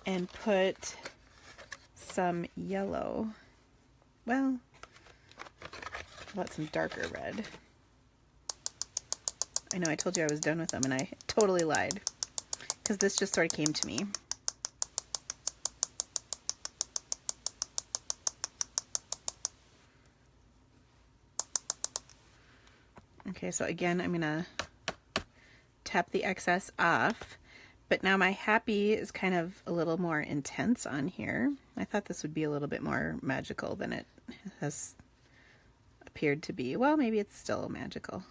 and put some yellow, well, how about some darker red? I know I told you I was done with them and I totally lied, because this just sort of came to me. Okay, so again, I'm gonna tap the excess off, but now my happy is kind of a little more intense on here. I thought this would be a little bit more magical than it has appeared to be. Well, maybe it's still magical.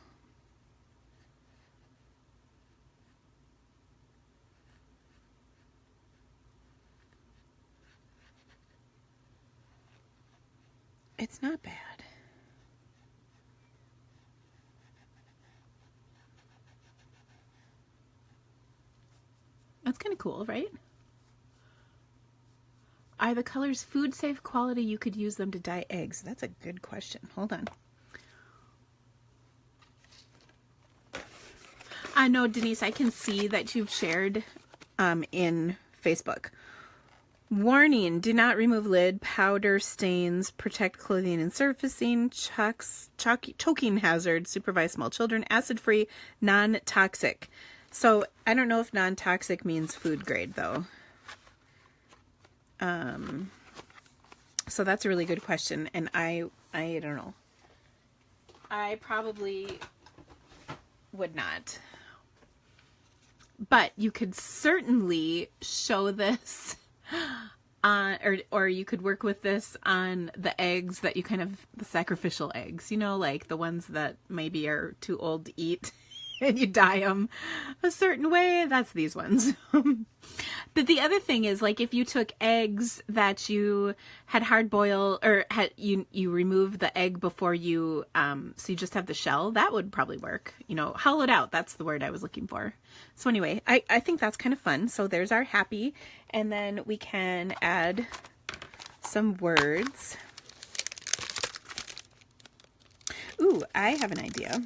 It's not bad. That's kind of cool, right? Are the colors food safe quality? You could use them to dye eggs. That's a good question. Hold on. I know, Denise, I can see that you've shared in Facebook. Warning, do not remove lid, powder stains, protect clothing and surfacing, choking hazard, supervise small children, acid-free, non-toxic. So I don't know if non-toxic means food grade though. So that's a really good question, and I don't know. I probably would not. But you could certainly show this or you could work with this on the eggs that you the sacrificial eggs, you know, like the ones that maybe are too old to eat and you dye them a certain way. That's these ones. But the other thing is, like, if you took eggs that you had hard boil, or you remove the egg before you, so you just have the shell, that would probably work. You know, hollowed out, that's the word I was looking for. So anyway, I think that's kind of fun. So there's our happy, and then we can add some words. Ooh, I have an idea.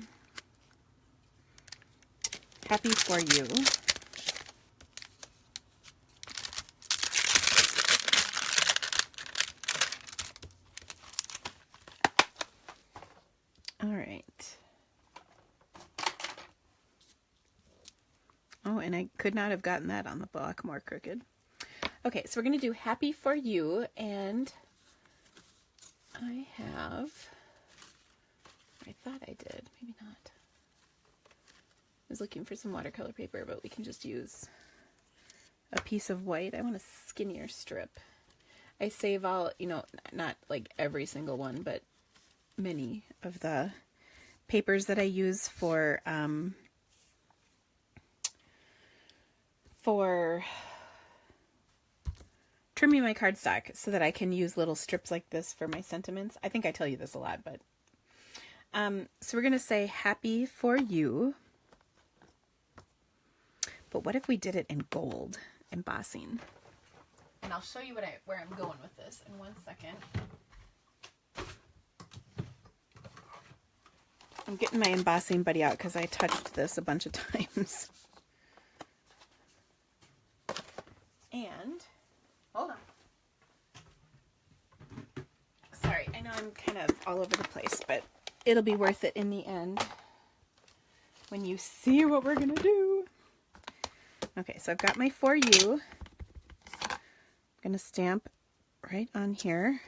Happy for you. All right. Oh, and I could not have gotten that on the block more crooked. Okay, so we're going to do happy for you, and I thought I did, maybe not. I was looking for some watercolor paper, but we can just use a piece of white. I want a skinnier strip. I save all, you know, not like every single one, but many of the papers that I use for for trimming my cardstock so that I can use little strips like this for my sentiments. I think I tell you this a lot, but so we're going to say happy for you. But what if we did it in gold embossing? And I'll show you where I'm going with this in 1 second. I'm getting my embossing buddy out because I touched this a bunch of times. And, hold on. Sorry, I know I'm kind of all over the place, but it'll be worth it in the end when you see what we're going to do. Okay, so I've got my For You. I'm going to stamp right on here.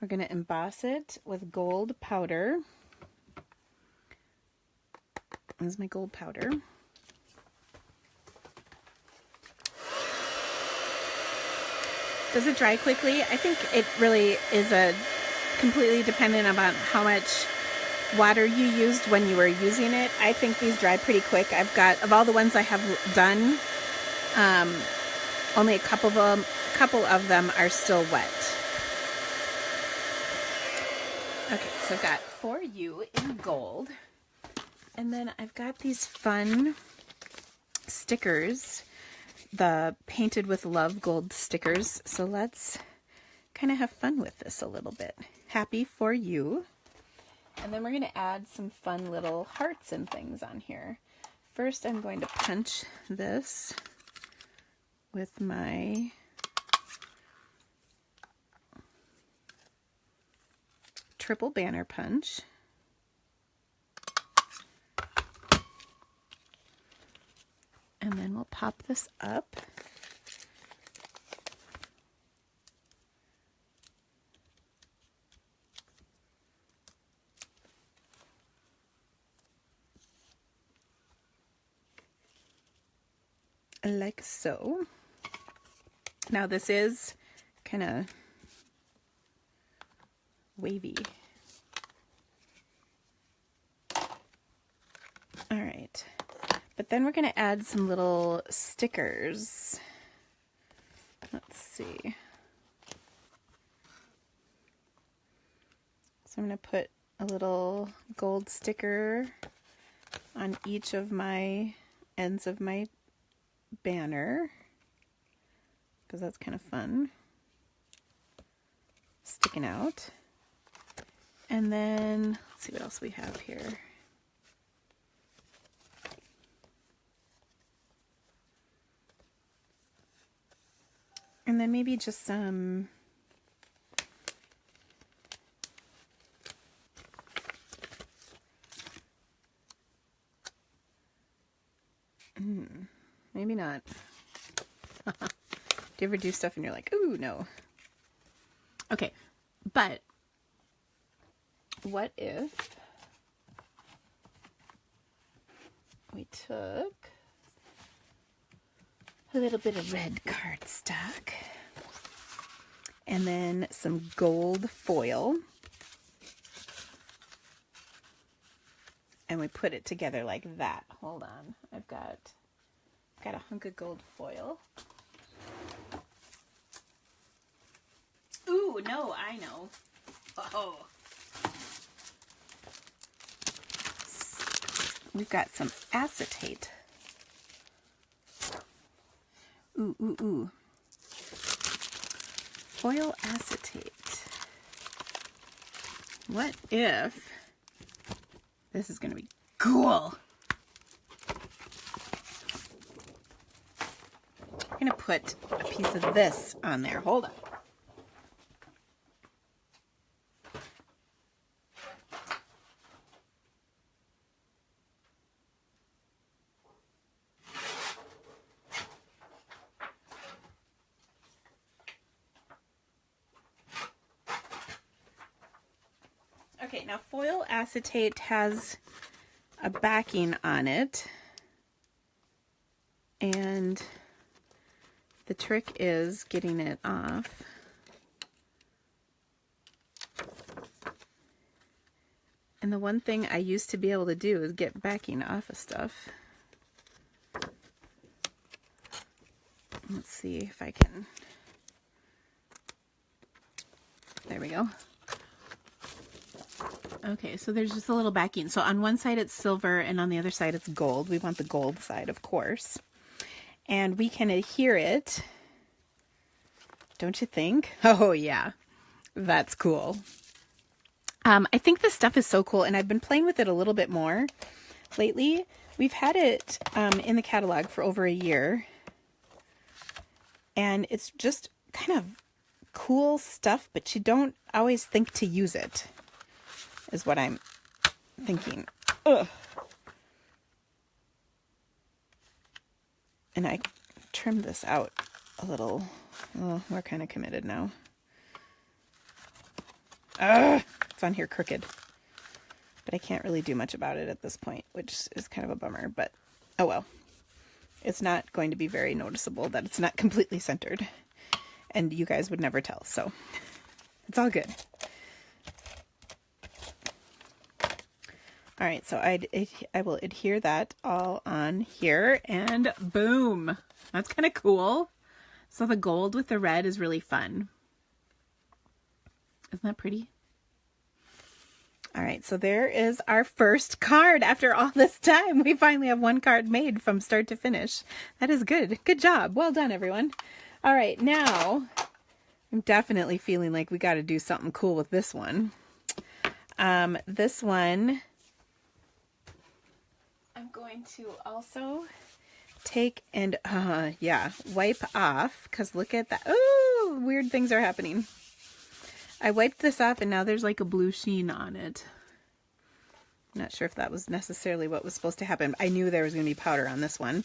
We're going to emboss it with gold powder. This is my gold powder. Does it dry quickly? I think it really is completely dependent on how much water you used when you were using it. I think these dry pretty quick. I've got, of all the ones I have done, only a couple of them are still wet. Okay, so I've got For You in gold. And then I've got these fun stickers, the Painted with Love gold stickers. So let's kind of have fun with this a little bit. Happy for you. And then we're going to add some fun little hearts and things on here. First, I'm going to punch this with my triple banner punch. And then we'll pop this up. Like so. Now this is kind of wavy. All right. But then we're going to add some little stickers. Let's see. So I'm going to put a little gold sticker on each of my ends of my banner, because that's kind of fun. Sticking out. And then, let's see what else we have here. And then maybe just some maybe not. Do you ever do stuff and you're like, ooh, no. Okay, but what if we took a little bit of red cardstock and then some gold foil, and we put it together like that. Hold on, I've got a hunk of gold foil. Ooh, no, I know. Oh, we've got some acetate. Ooh, ooh, ooh. Foil acetate. What if this is going to be cool? I'm going to put a piece of this on there. Hold on. Okay, now foil acetate has a backing on it, and the trick is getting it off. And the one thing I used to be able to do is get backing off of stuff. Let's see if I can. There we go. Okay, so there's just a little backing. So on one side it's silver and on the other side it's gold. We want the gold side, of course. And we can adhere it. Don't you think? Oh yeah, that's cool. I think this stuff is so cool, and I've been playing with it a little bit more lately. We've had it in the catalog for over a year. And it's just kind of cool stuff, but you don't always think to use it, is what I'm thinking. Ugh. And I trimmed this out a little. Oh, we're kind of committed now. Ugh, it's on here crooked. But I can't really do much about it at this point, which is kind of a bummer, but oh well. It's not going to be very noticeable that it's not completely centered. And you guys would never tell, so it's all good. All right, so I will adhere that all on here, and boom. That's kind of cool. So the gold with the red is really fun. Isn't that pretty? All right, so there is our first card. After all this time, we finally have one card made from start to finish. That is good. Good job. Well done, everyone. All right, now I'm definitely feeling like we got to do something cool with this one. This one, I'm going to also take and, wipe off, because look at that. Oh, weird things are happening. I wiped this off and now there's like a blue sheen on it. Not sure if that was necessarily what was supposed to happen. I knew there was going to be powder on this one.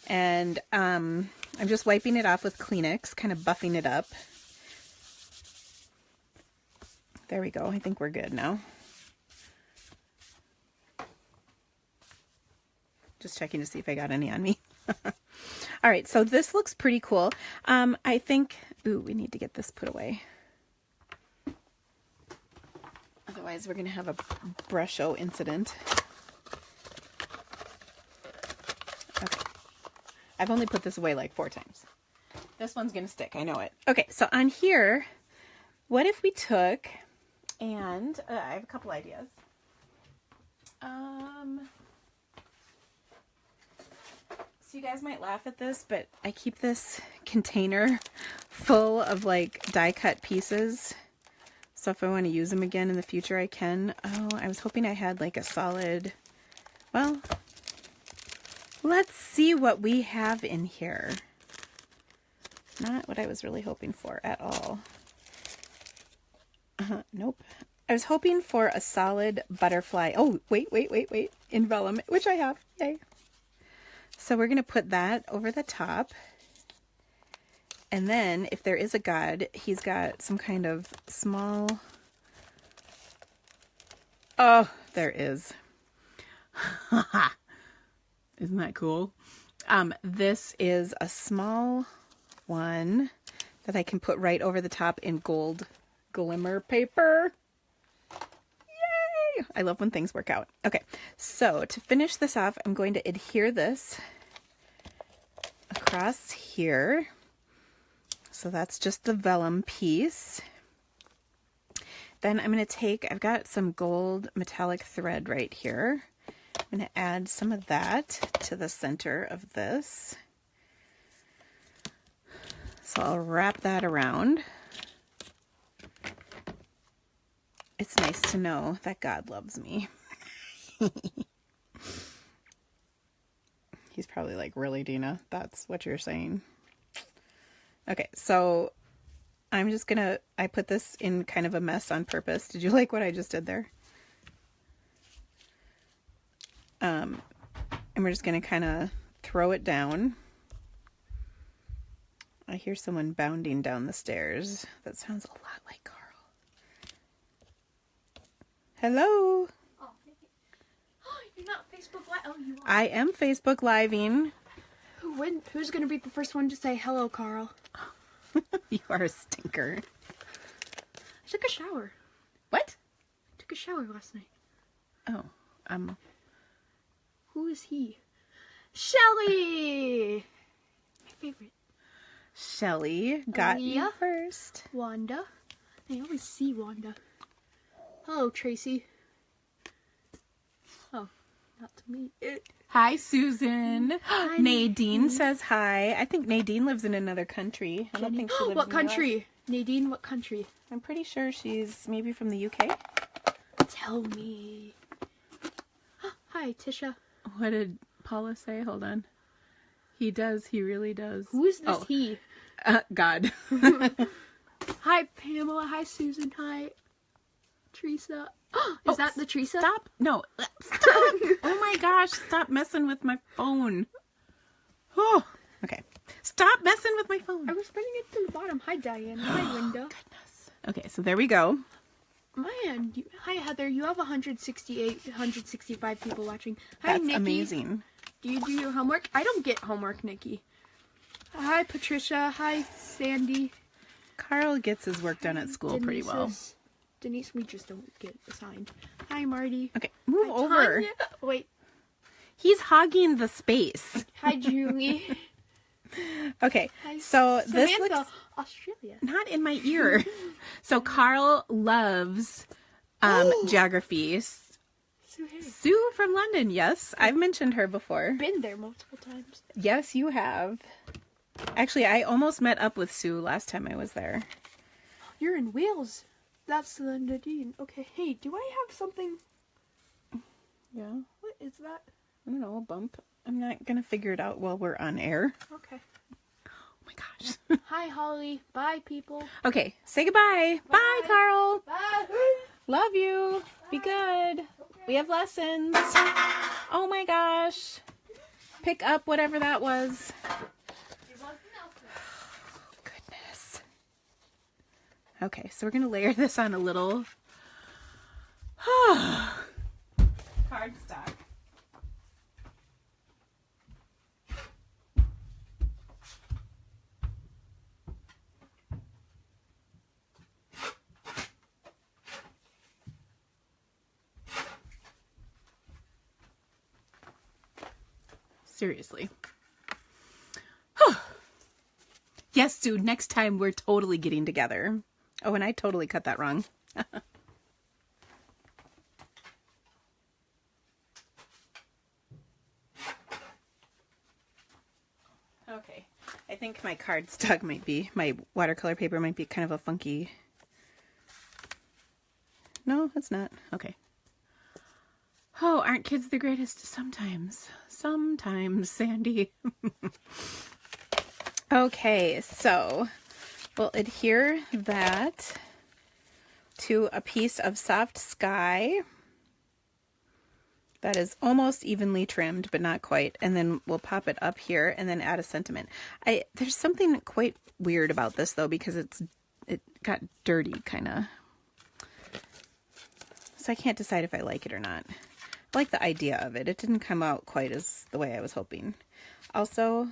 And I'm just wiping it off with Kleenex, kind of buffing it up. There we go. I think we're good now. Just checking to see if I got any on me. All right, so this looks pretty cool. I think, ooh, we need to get this put away. Otherwise, we're going to have a Brusho incident. Okay. I've only put this away like 4 times. This one's going to stick. I know it. Okay, so on here, what if we took and... I have a couple ideas. So you guys might laugh at this, but I keep this container full of like die-cut pieces. So if I want to use them again in the future, I can. Oh, I was hoping I had like a solid... Well, let's see what we have in here. Not what I was really hoping for at all. Nope. I was hoping for a solid butterfly. Oh, wait. In vellum, which I have. Yay. So we're going to put that over the top. And then, if there is a god, he's got some kind of small... Oh, there is. Isn't that cool? This is a small one that I can put right over the top in gold glimmer paper. Yay! I love when things work out. Okay, so to finish this off, I'm going to adhere this across here. So that's just the vellum piece. Then I'm going to take, I've got some gold metallic thread right here. I'm going to add some of that to the center of this. So I'll wrap that around. It's nice to know that God loves me. He's probably like, really, Dina? That's what you're saying? Okay, so I'm just gonna, I put this in kind of a mess on purpose. Did you like what I just did there? And we're just gonna kind of throw it down. I hear someone bounding down the stairs. That sounds a lot like Carl. Hello? Oh, you're not Facebook Live. Oh, you are. I am Facebook Living. Who's going to be the first one to say hello, Carl? You are a stinker. I took a shower. What? I took a shower last night. Oh, Who is he? Shelly! My favorite. Shelly got you Aaliyah. first. Wanda. I always see Wanda. Hello, Tracy. Oh, not to me. Hi, Susan. Hi, Nadine says hi. I think Nadine lives in another country. I don't think she lives What in the US. country? Nadine, what country? I'm pretty sure she's maybe from the UK. Tell me. Hi, Tisha. What did Paula say? Hold on. He does. He really does. Who is this he? God. Hi, Pamela. Hi, Susan. Hi, Teresa. Is that the Teresa? Stop. No. Stop. Oh my gosh. Stop messing with my phone. Oh. Okay. Stop messing with my phone. I was putting it to the bottom. Hi, Diane. Hi, Linda. Goodness. Okay, so there we go. Man, hi, Heather. You have 165 people watching. Hi, That's Nikki. amazing. Do you do your homework? I don't get homework, Nikki. Hi, Patricia. Hi, Sandy. Carl gets his work done at school pretty well. Denise, we just don't get assigned. Hi, Marty. Okay, move Hi, over. Tanya. Wait. He's hogging the space. Hi, Julie. Okay, Hi, so this Samantha, looks Australia. not in my ear. So Carl loves geography. Sue from London, yes. I've mentioned her before. Been there multiple times. Yes, you have. Actually, I almost met up with Sue last time I was there. You're in Wales. That's the Nadine. Okay, hey, do I have something? Yeah. What is that? I don't know, a bump. I'm not going to figure it out while we're on air. Okay. Oh my gosh. Hi, Holly. Bye, people. Okay, say goodbye. Bye, Carl. Bye. Love you. Be good. We have lessons. Oh my gosh. Pick up whatever that was. Goodness. Okay, so we're going to layer this on a little cardstock. Seriously. Yes, Sue, next time we're totally getting together. Oh, and I totally cut that wrong. Okay. I think my cardstock might be, my watercolor paper might be kind of a funky. No, it's not. Okay. Oh, aren't kids the greatest? Sometimes. Sometimes, Sandy. Okay, so we'll adhere that to a piece of soft sky that is almost evenly trimmed, but not quite. And then we'll pop it up here and then add a sentiment. There's something quite weird about this though, because it got dirty kind of. So I can't decide if I like it or not. I like the idea of it. It didn't come out quite as the way I was hoping. Also,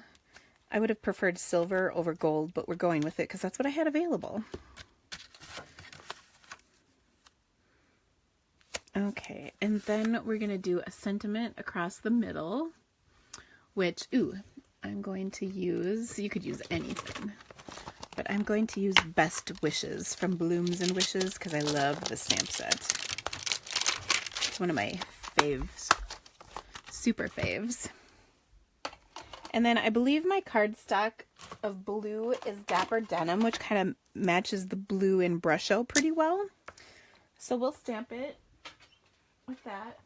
I would have preferred silver over gold, but we're going with it because that's what I had available. Okay, and then we're going to do a sentiment across the middle, which, I'm going to use, you could use anything, but I'm going to use Best Wishes from Blooms and Wishes because I love the stamp set. It's one of my faves, super faves. And then I believe my cardstock of blue is Dapper Denim, which kind of matches the blue in Brusho pretty well. So we'll stamp it with that.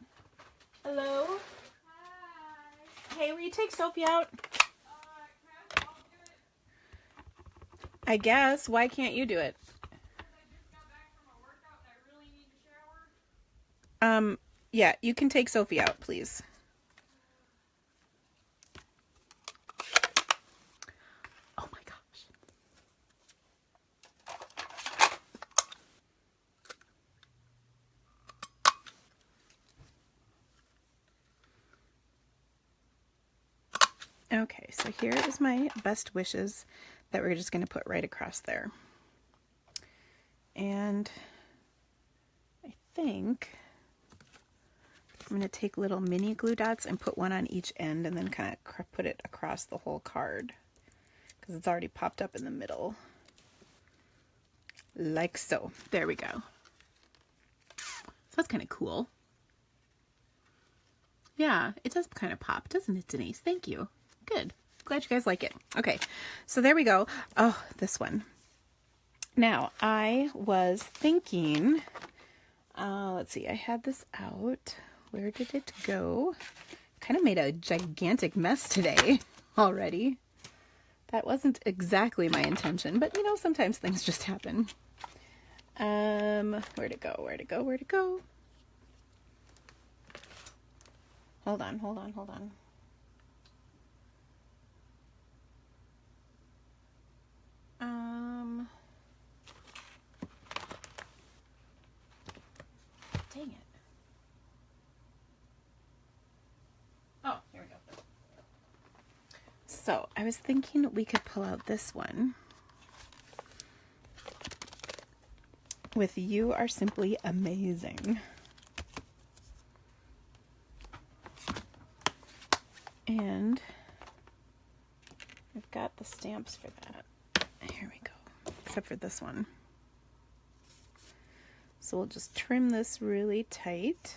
Hello? Hi. Hey, will you take Sophie out? I'll do it. I guess. Why can't you do it? Because I just got back from a workout and I really need to shower. Yeah, you can take Sophie out, please. Oh my gosh. Okay, so here is my Best Wishes that we're just going to put right across there. And I think I'm going to take little mini glue dots and put one on each end and then kind of put it across the whole card. because it's already popped up in the middle. Like so. There we go. So that's kind of cool. Yeah, it does kind of pop, doesn't it, Denise? Thank you. Good. Glad you guys like it. Okay, so there we go. Oh, this one. Now, I was thinking, let's see, I had this out. Where did it go? Kind of made a gigantic mess today already. That wasn't exactly my intention, but you know, sometimes things just happen. Where'd it go? Where'd it go? Where'd it go? Hold on. Dang it. Oh, here we go. So, I was thinking we could pull out this one. With You Are Simply Amazing. And I've got the stamps for that. Here we go. Except for this one. So we'll just trim this really tight.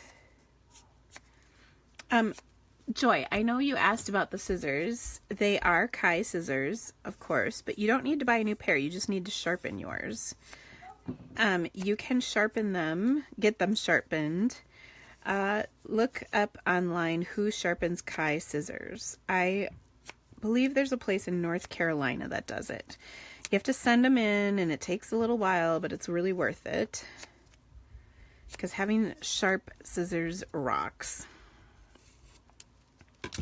Joy, I know you asked about the scissors. They are Kai scissors, of course, but you don't need to buy a new pair. You just need to sharpen yours. You can sharpen them, get them sharpened. Look up online who sharpens Kai scissors. I believe there's a place in North Carolina that does it. You have to send them in and it takes a little while, but it's really worth it. Because having sharp scissors rocks.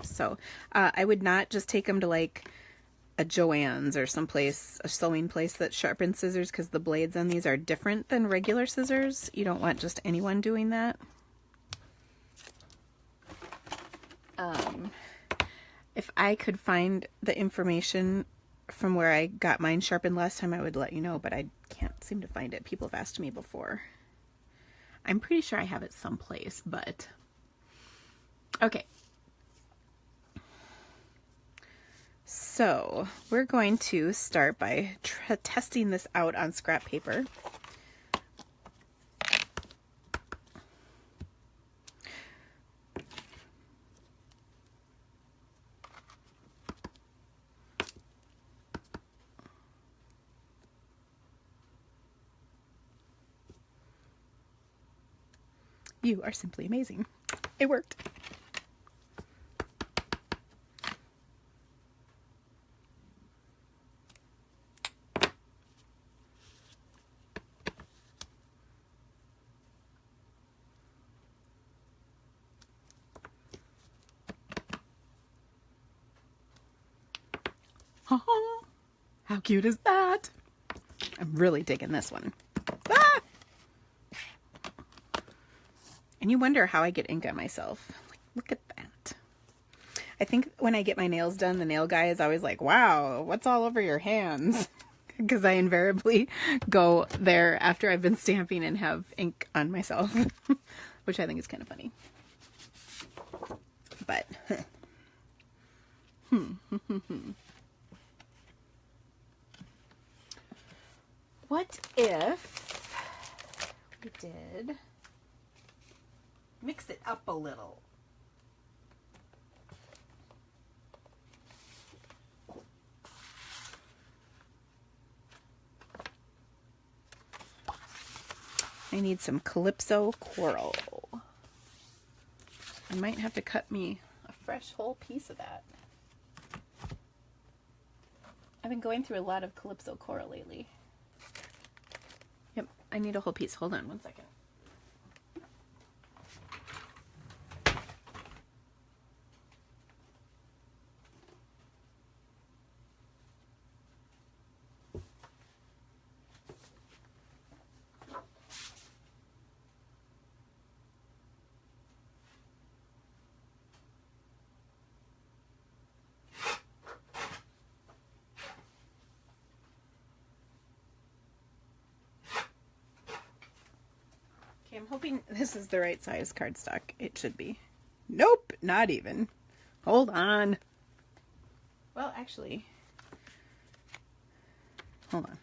So I would not just take them to like a Joann's or someplace, a sewing place that sharpens scissors, because the blades on these are different than regular scissors. You don't want just anyone doing that. If I could find the information from where I got mine sharpened last time, I would let you know, but I can't seem to find it. People have asked me before. I'm pretty sure I have it someplace, but okay. So we're going to start by testing this out on scrap paper. You are simply amazing. It worked. How cute is that? I'm really digging this one. Ah! And you wonder how I get ink on myself. Like, look at that. I think when I get my nails done, the nail guy is always like, wow, what's all over your hands? Because I invariably go there after I've been stamping and have ink on myself, which I think is kind of funny. But, what if we did mix it up a little? I need some Calypso coral. I might have to cut me a fresh whole piece of that. I've been going through a lot of Calypso coral lately. Yep, I need a whole piece. Hold on one second. I'm hoping this is the right size cardstock. It should be. Nope, not even. Hold on. Well, actually, Hold on.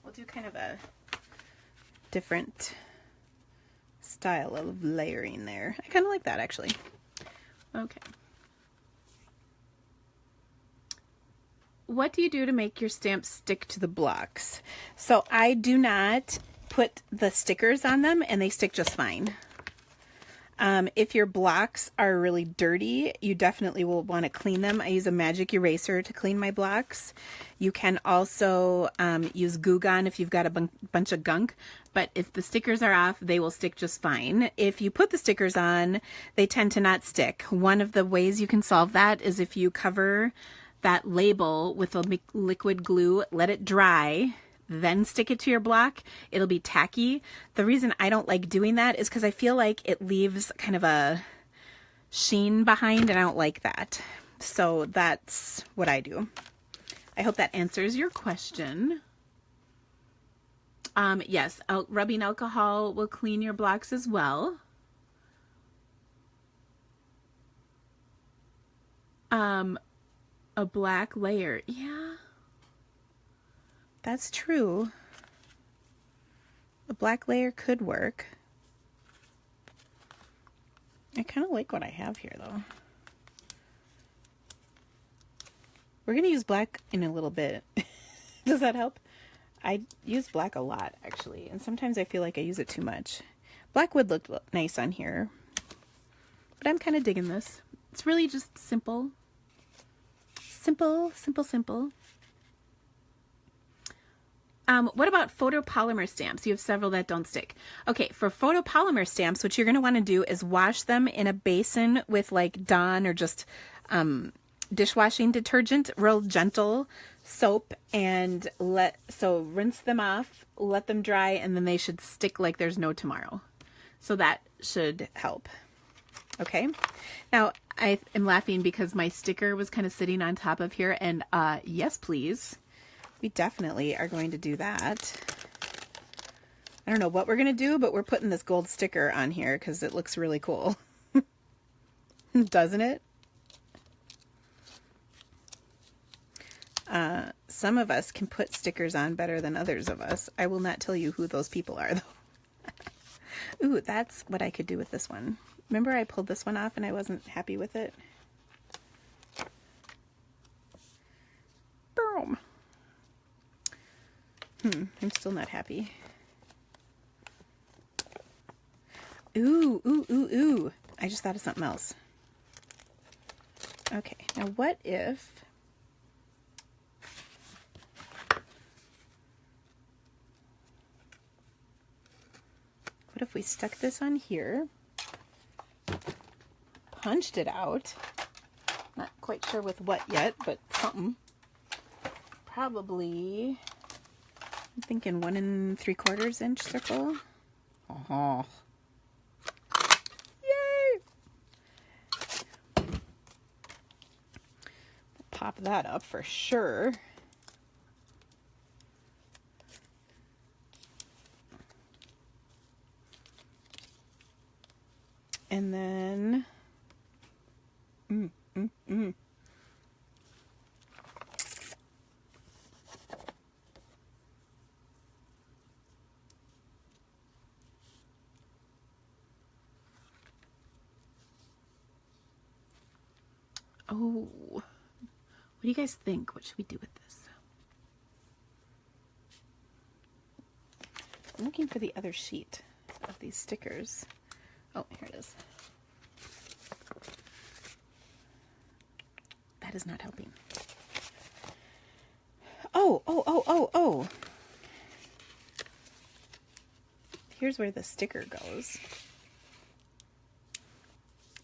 We'll do kind of a different style of layering there. I kind of like that, actually. Okay. What do you do to make your stamps stick to the blocks? So I do not put the stickers on them, and they stick just fine. If your blocks are really dirty, you definitely will want to clean them. I use a magic eraser to clean my blocks. You can also use Goo Gone if you've got a bunch of gunk, but if the stickers are off, they will stick just fine. If you put the stickers on, they tend to not stick. One of the ways you can solve that is if you cover that label with a liquid glue, let it dry, then stick it to your block. It'll be tacky. The reason I don't like doing that is because I feel like it leaves kind of a sheen behind, and I don't like that. So that's what I do. I hope that answers your question. Yes, rubbing alcohol will clean your blocks as well. A black layer. Yeah. That's true. A black layer could work. I kind of like what I have here, though. We're going to use black in a little bit. Does that help? I use black a lot, actually, and sometimes I feel like I use it too much. Black would look nice on here, but I'm kind of digging this. It's really just simple. Simple, simple, simple. What about photopolymer stamps? You have several that don't stick. Okay, for photopolymer stamps, what you're going to want to do is wash them in a basin with like Dawn or just dishwashing detergent, real gentle soap, and rinse them off, let them dry, and then they should stick like there's no tomorrow. So that should help. Okay. Now, I am laughing because my sticker was kind of sitting on top of here, and yes, please. We definitely are going to do that. I don't know what we're going to do, but we're putting this gold sticker on here because it looks really cool. Doesn't it? Some of us can put stickers on better than others of us. I will not tell you who those people are, though. Ooh, that's what I could do with this one. Remember I pulled this one off and I wasn't happy with it? Boom. I'm still not happy. Ooh, ooh, ooh, ooh. I just thought of something else. Okay, now what if... What if we stuck this on here, punched it out, not quite sure with what yet, but something. Probably, I'm thinking 1 3/4 inch circle. Oh, yay! Pop that up for sure. And then, Oh, what do you guys think? What should we do with this? I'm looking for the other sheet of these stickers. Oh, here it is. That is not helping. Oh. Here's where the sticker goes.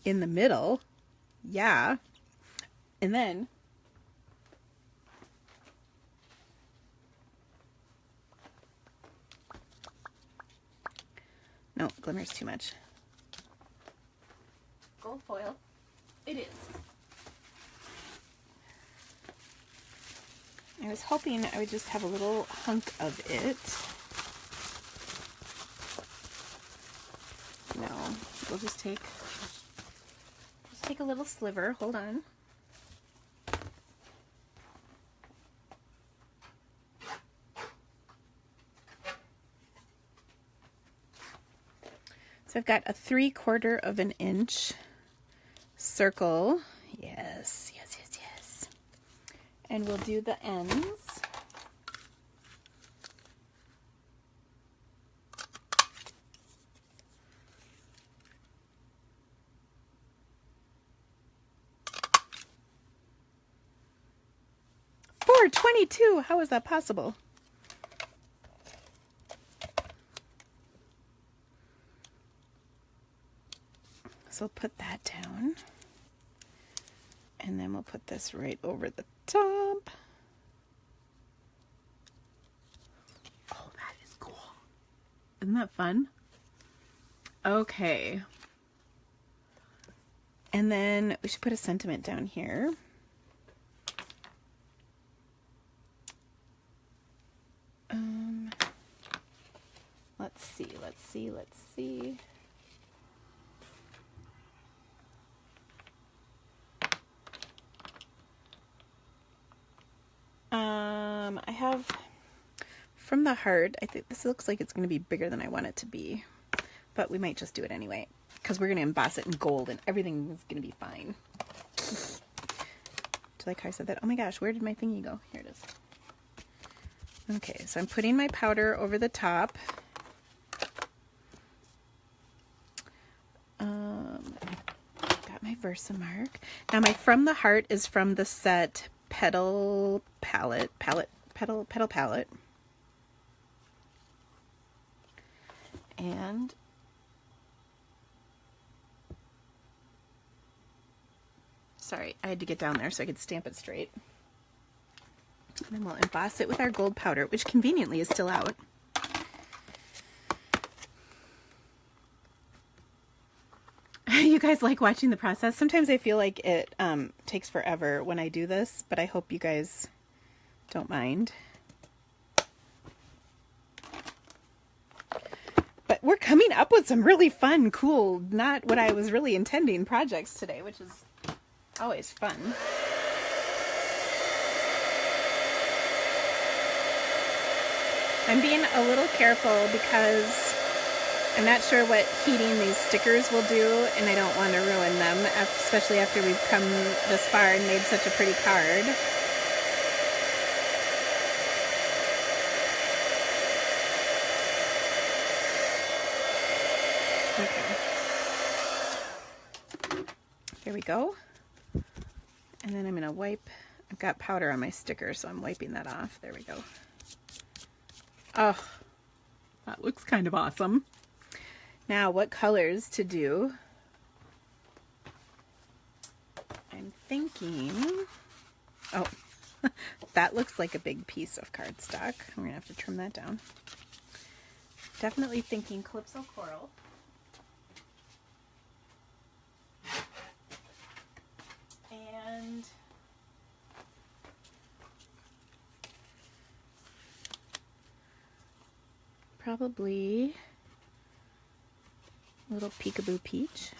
In the middle. Yeah. And then no, glimmer's too much. Gold foil. It is. I was hoping I would just have a little hunk of it. No, we'll just take just take a little sliver. Hold on. So I've got a 3/4 of an inch circle. Yes, yes, yes, yes. And we'll do the ends. $4.22. How is that possible? So we'll put that down. And then we'll put this right over the top. Oh, that is cool. Isn't that fun? Okay. And then we should put a sentiment down here. Let's see. I have from the heart, I think this looks like it's going to be bigger than I want it to be, but we might just do it anyway because we're going to emboss it in gold and everything is going to be fine. Do you like how I said that? Oh my gosh, where did my thingy go? Here it is. Okay, so I'm putting my powder over the top. Got my Versamark. Now my From the Heart is from the set Petal Palette. And sorry, I had to get down there so I could stamp it straight. And then we'll emboss it with our gold powder, which conveniently is still out. You guys like watching the process? Sometimes I feel like it takes forever when I do this, but I hope you guys don't mind. But we're coming up with some really fun, cool, not what I was really intending projects today, which is always fun. I'm being a little careful because I'm not sure what heating these stickers will do, and I don't want to ruin them, especially after we've come this far and made such a pretty card. Okay. Here we go. And then I'm going to wipe. I've got powder on my sticker, so I'm wiping that off. There we go. Oh, that looks kind of awesome. Now, what colors to do? I'm thinking, oh, that looks like a big piece of cardstock. I'm going to have to trim that down. Definitely thinking Calypso Coral. And probably a little Peekaboo Peach.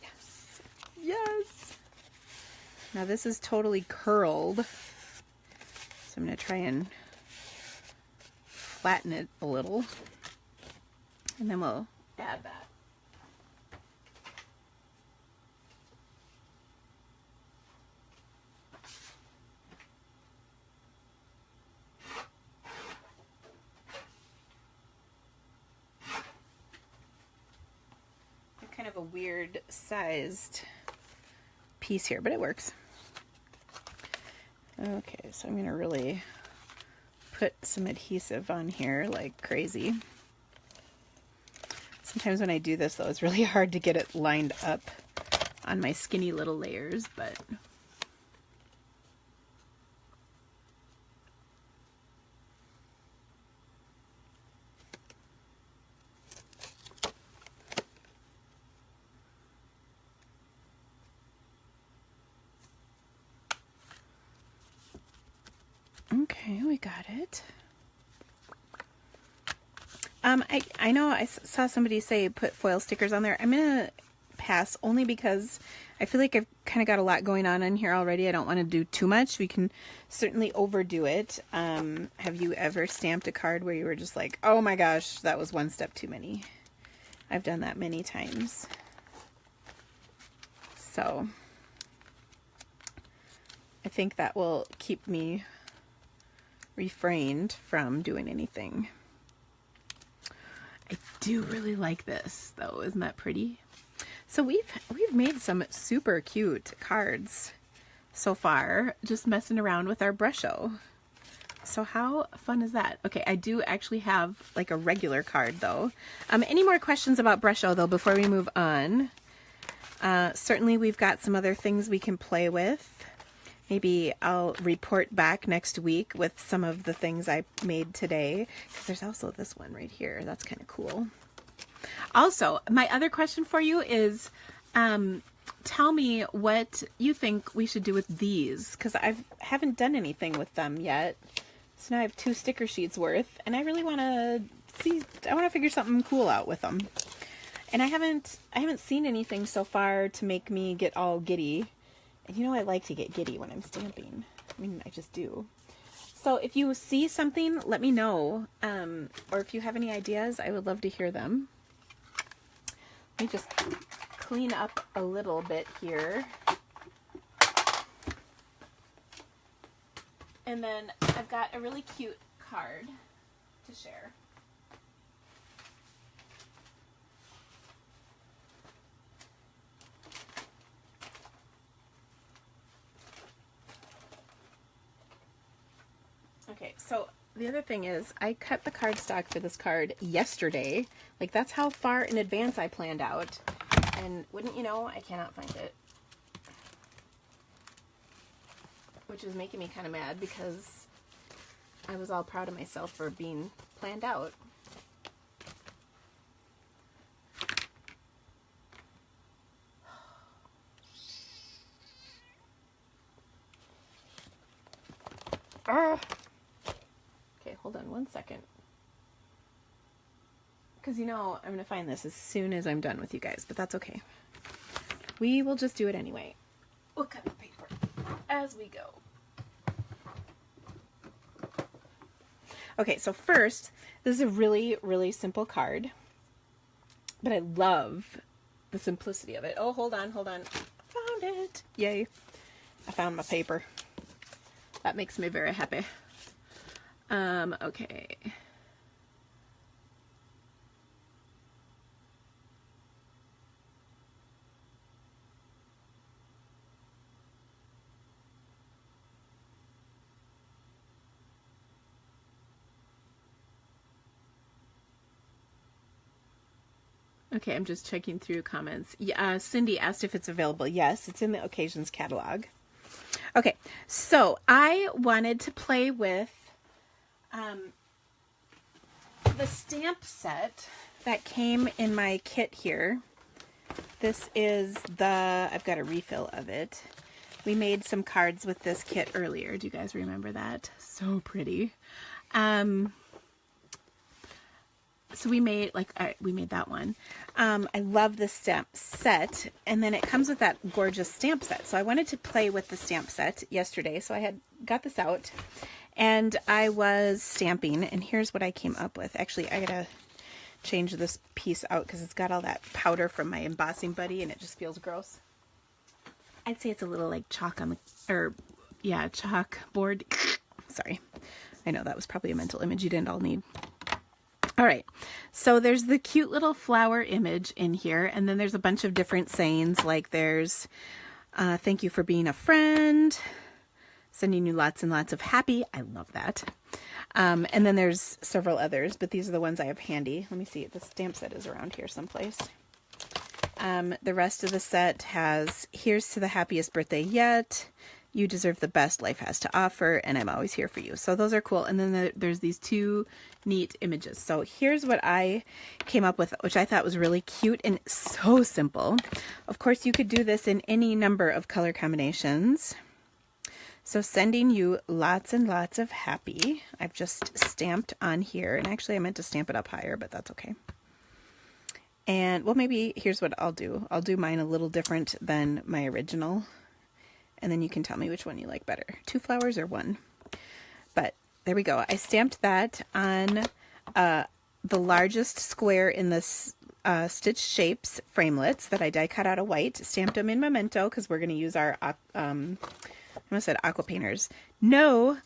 Yes. Yes. Now this is totally curled, so I'm going to try and flatten it a little, and then we'll add that. Kind of a weird sized piece here, but it works. Okay, so I'm going to really put some adhesive on here like crazy. Sometimes when I do this though, it's really hard to get it lined up on my skinny little layers, but okay, we got it. I know I saw somebody say put foil stickers on there. I'm going to pass only because I feel like I've kind of got a lot going on in here already. I don't want to do too much. We can certainly overdo it. Have you ever stamped a card where you were just like, oh my gosh, that was one step too many? I've done that many times. So I think that will keep me refrained from doing anything. I do really like this though. Isn't that pretty? So we've made some super cute cards so far, just messing around with our Brusho. So how fun is that? Okay, I do actually have like a regular card though. Any more questions about Brusho though before we move on? Certainly we've got some other things we can play with. Maybe I'll report back next week with some of the things I made today, because there's also this one right here. That's kind of cool. Also, my other question for you is, tell me what you think we should do with these, because I haven't done anything with them yet. So now I have 2 sticker sheets worth, and I really want to see, I want to figure something cool out with them. And I haven't seen anything so far to make me get all giddy. And you know I like to get giddy when I'm stamping. I mean, I just do. So if you see something, let me know. Or if you have any ideas, I would love to hear them. Let me just clean up a little bit here. And then I've got a really cute card to share. Okay, so the other thing is I cut the cardstock for this card yesterday. Like, that's how far in advance I planned out. And wouldn't you know, I cannot find it. Which is making me kind of mad because I was all proud of myself for being planned out. Okay, hold on one second. Because you know I'm going to find this as soon as I'm done with you guys, but that's okay. We will just do it anyway. We'll cut the paper as we go. Okay, so first, this is a really, really simple card, but I love the simplicity of it. Oh, hold on, hold on. Found it. Yay. I found my paper. That makes me very happy. Okay. Okay, I'm just checking through comments. Yeah, Cindy asked if it's available. Yes, it's in the occasions catalog. Okay, so I wanted to play with the stamp set that came in my kit here. This is I've got a refill of it. We made some cards with this kit earlier. Do you guys remember that? So pretty. So we made that one. I love this stamp set, and then it comes with that gorgeous stamp set. So I wanted to play with the stamp set yesterday, so I had got this out, and I was stamping, and here's what I came up with. Actually, I gotta change this piece out because it's got all that powder from my embossing buddy, and it just feels gross. I'd say it's a little like chalk on the, chalkboard. Sorry. I know that was probably a mental image you didn't all need. All right, so there's the cute little flower image in here, and then there's a bunch of different sayings, like there's thank you for being a friend, sending you lots and lots of happy. I love that. And then there's several others, but these are the ones I have handy. Let me see, the stamp set is around here someplace. The rest of the set has, here's to the happiest birthday yet. You deserve the best life has to offer, and I'm always here for you. So those are cool. And then there's these 2 neat images. So here's what I came up with, which I thought was really cute and so simple. Of course, you could do this in any number of color combinations. So sending you lots and lots of happy. I've just stamped on here. And actually, I meant to stamp it up higher, but that's okay. And, well, maybe here's what I'll do. I'll do mine a little different than my original. And then you can tell me which one you like better. 2 flowers or 1. But there we go. I stamped that on the largest square in this Stitch Shapes framelits that I die cut out of white. Stamped them in Memento because we're going to use our, I almost said aqua painters. No,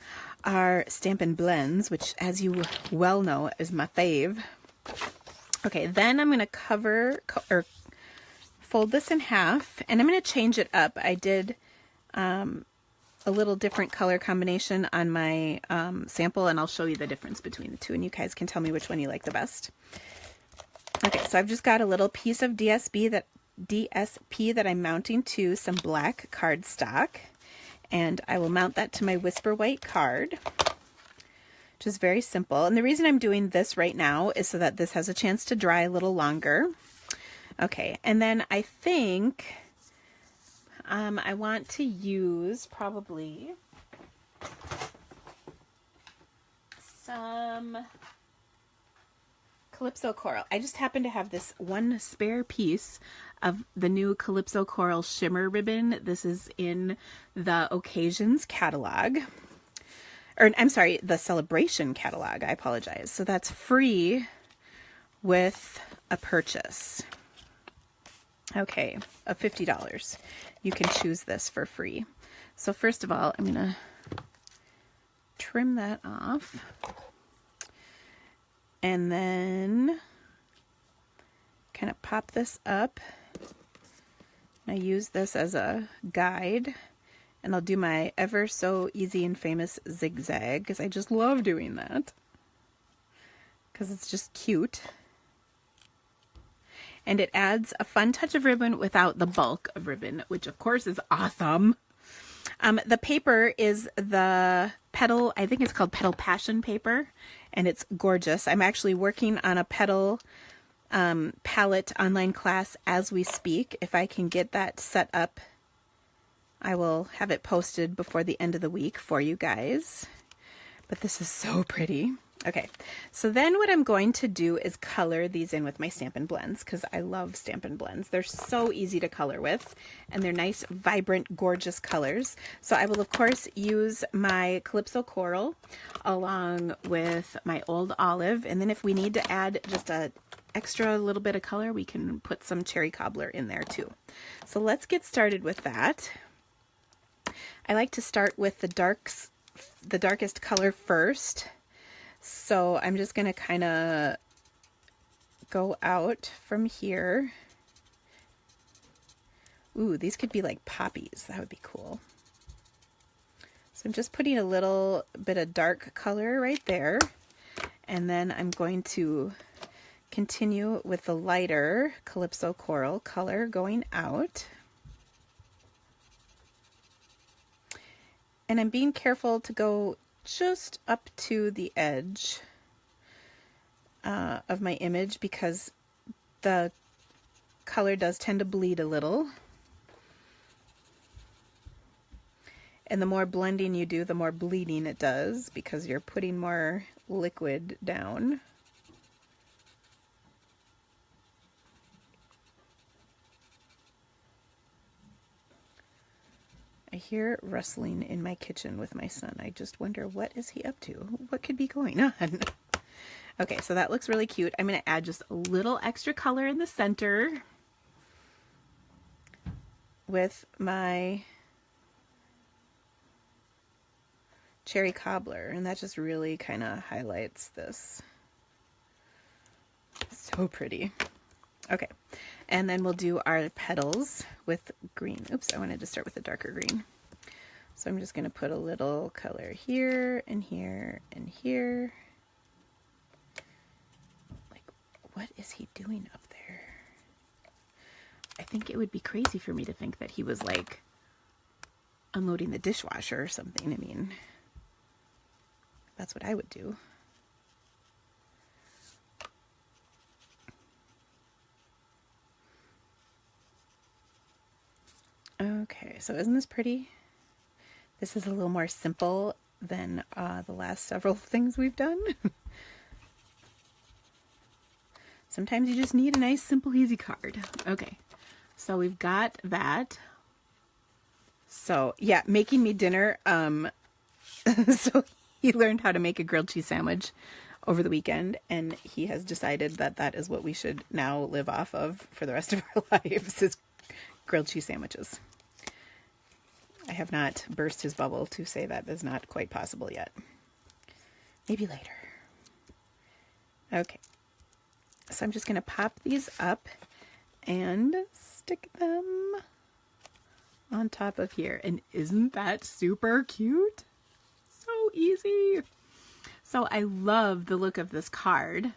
our Stampin' Blends, which as you well know is my fave. Okay, then I'm going to cover or fold this in half, and I'm going to change it up. I did a little different color combination on my sample, and I'll show you the difference between the two, and you guys can tell me which one you like the best. Okay, so I've just got a little piece of DSP that I'm mounting to some black cardstock, and I will mount that to my Whisper White card, which is very simple. And the reason I'm doing this right now is so that this has a chance to dry a little longer. Okay, and then I think I want to use probably some Calypso Coral. I just happen to have this one spare piece of the new Calypso Coral Shimmer ribbon. This is in the Occasions catalog. Or, I'm sorry, the Celebration catalog. I apologize. So that's free with a purchase. Okay, of $50. You can choose this for free. So first of all, I'm going to trim that off. And then kind of pop this up. I use this as a guide. And I'll do my ever so easy and famous zigzag because I just love doing that. Because it's just cute. And it adds a fun touch of ribbon without the bulk of ribbon, which of course is awesome. The paper is the Petal, I think it's called Petal Passion paper, and it's gorgeous. I'm actually working on a Petal palette online class as we speak. If I can get that set up, I will have it posted before the end of the week for you guys. But this is so pretty. Okay, so then what I'm going to do is color these in with my Stampin' Blends because I love Stampin' Blends. They're so easy to color with, and they're nice, vibrant, gorgeous colors. So I will, of course, use my Calypso Coral along with my Old Olive, and then if we need to add just a extra little bit of color, we can put some Cherry Cobbler in there too. So let's get started with that. I like to start with the darkest color first. So I'm just going to kind of go out from here. Ooh, these could be like poppies. That would be cool. So I'm just putting a little bit of dark color right there. And then I'm going to continue with the lighter Calypso Coral color going out. And I'm being careful to go just up to the edge of my image because the color does tend to bleed a little. And the more blending you do, the more bleeding it does because you're putting more liquid down. I hear rustling in my kitchen with my son. I just wonder, what is he up to? What could be going on? Okay, so that looks really cute. I'm going to add just a little extra color in the center with my Cherry Cobbler, and that just really kind of highlights this. So pretty. Okay, and then we'll do our petals with green. Oops, I wanted to start with a darker green. So I'm just going to put a little color here and here and here. Like, what is he doing up there? I think it would be crazy for me to think that he was like unloading the dishwasher or something. I mean, that's what I would do. Okay, so isn't this pretty? This is a little more simple than the last several things we've done. Sometimes you just need a nice, simple, easy card. Okay, so we've got that. So yeah, making me dinner. So he learned how to make a grilled cheese sandwich over the weekend, and he has decided that that is what we should now live off of for the rest of our lives, is grilled cheese sandwiches. I have not burst his bubble to say that is not quite possible yet. Maybe later. Okay. So I'm just going to pop these up and stick them on top of here. And isn't that super cute? So easy. So I love the look of this card.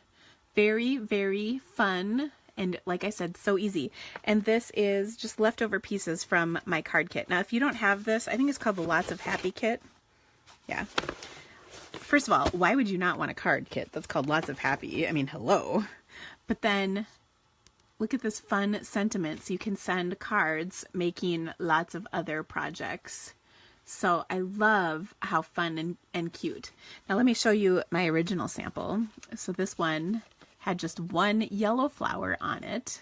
Very, very fun. And like I said, so easy. And this is just leftover pieces from my card kit. Now, if you don't have this, I think it's called the Lots of Happy kit. Yeah. First of all, why would you not want a card kit that's called Lots of Happy? I mean, hello. But then look at this fun sentiment. So you can send cards making lots of other projects. So I love how fun and cute. Now let me show you my original sample. So this one had just one yellow flower on it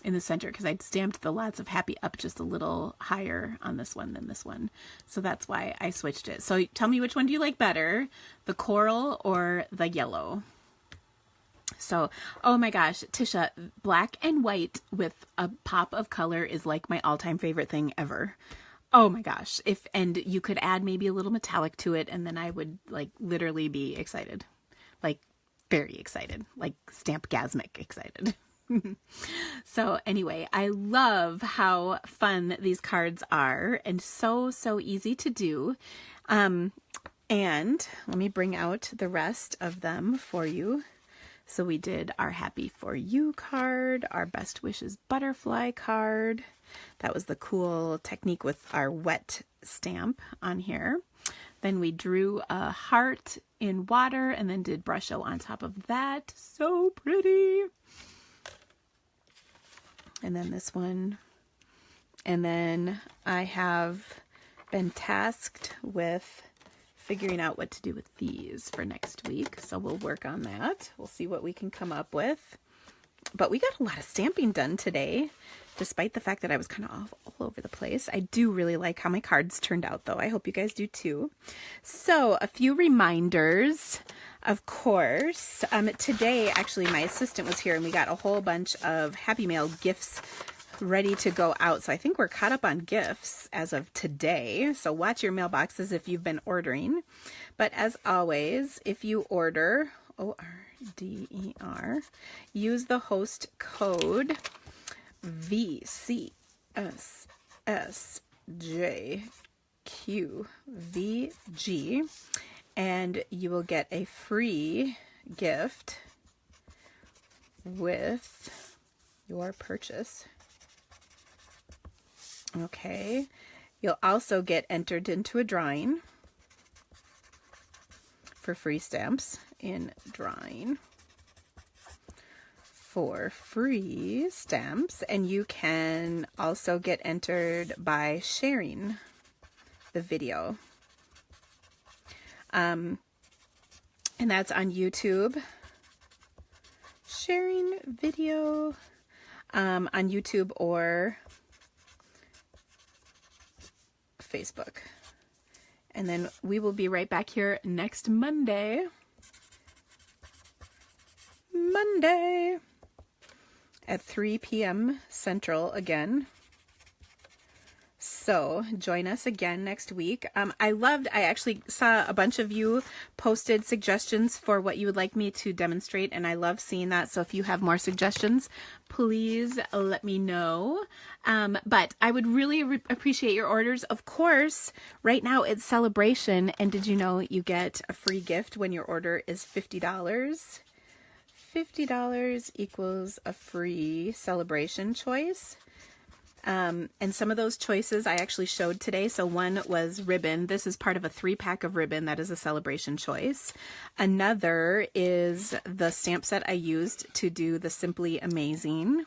in the center because I'd stamped the Lots of Happy up just a little higher on this one than this one. So that's why I switched it. So tell me, which one do you like better? The coral or the yellow? So, oh my gosh, Tisha, black and white with a pop of color is like my all-time favorite thing ever. Oh my gosh. And you could add maybe a little metallic to it, and then I would like literally be excited. Like very excited, like Stampgasmic excited. So anyway, I love how fun these cards are and so easy to do. And let me bring out the rest of them for you. So we did our Happy For You card, our Best Wishes butterfly card. That was the cool technique with our wet stamp on here. Then we drew a heart in water and then did Brusho on top of that. So pretty. And then this one. And then I have been tasked with figuring out what to do with these for next week. So we'll work on that. We'll see what we can come up with. But we got a lot of stamping done today, despite the fact that I was kind of all over the place. I do really like how my cards turned out, though. I hope you guys do too. So a few reminders, of course. Today, actually, my assistant was here and we got a whole bunch of Happy Mail gifts ready to go out. So I think we're caught up on gifts as of today. So watch your mailboxes if you've been ordering. But as always, if you order ORDER, use the host code VCSSJQVG and you will get a free gift with your purchase. Okay, you'll also get entered into a drawing for free stamps in drawing for free stamps, and you can also get entered by sharing the video. And that's on YouTube. Sharing video on YouTube or Facebook. And then we will be right back here next Monday at 3 p.m. Central again. So join us again next week. I actually saw a bunch of you posted suggestions for what you would like me to demonstrate, and I love seeing that. So if you have more suggestions, please let me know. But I would really appreciate your orders. Of course, right now it's celebration, and did you know you get a free gift when your order is $50? $50 equals a free celebration choice. And some of those choices I actually showed today. So one was ribbon. This is part of a 3-pack of ribbon. That is a celebration choice. Another is the stamp set I used to do the Simply Amazing.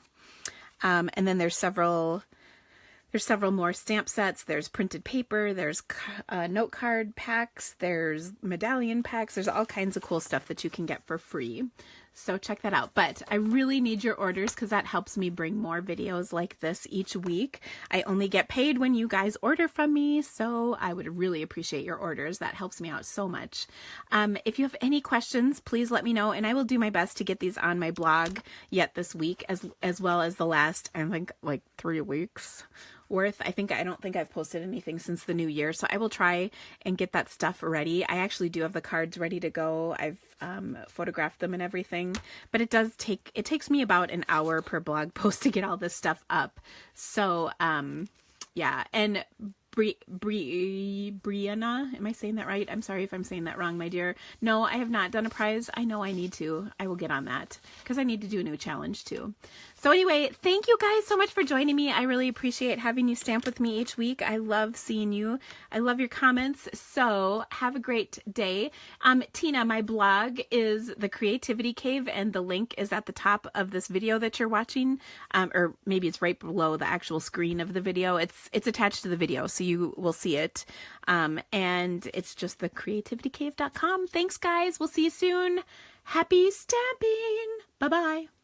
And then there's several more stamp sets. There's printed paper. There's note card packs. There's medallion packs. There's all kinds of cool stuff that you can get for free. So check that out. But I really need your orders because that helps me bring more videos like this each week. I only get paid when you guys order from me, so I would really appreciate your orders. That helps me out so much. If you have any questions, please let me know, and I will do my best to get these on my blog yet this week, as well as the last, I think, like 3 weeks worth. I don't think I've posted anything since the new year, so I will try and get that stuff ready. I actually do have the cards ready to go. I've photographed them and everything, but it takes me about an hour per blog post to get all this stuff up. So yeah, and Brianna, am I saying that right? I'm sorry if I'm saying that wrong, my dear. No, I have not done a prize. I know I need to. I will get on that because I need to do a new challenge too. So anyway, thank you guys so much for joining me. I really appreciate having you stamp with me each week. I love seeing you. I love your comments. So have a great day. Tina, my blog is The Creativity Cave, and the link is at the top of this video that you're watching, or maybe it's right below the actual screen of the video. It's attached to the video, so you will see it. And it's just thecreativitykcave.com. Thanks, guys. We'll see you soon. Happy stamping. Bye-bye.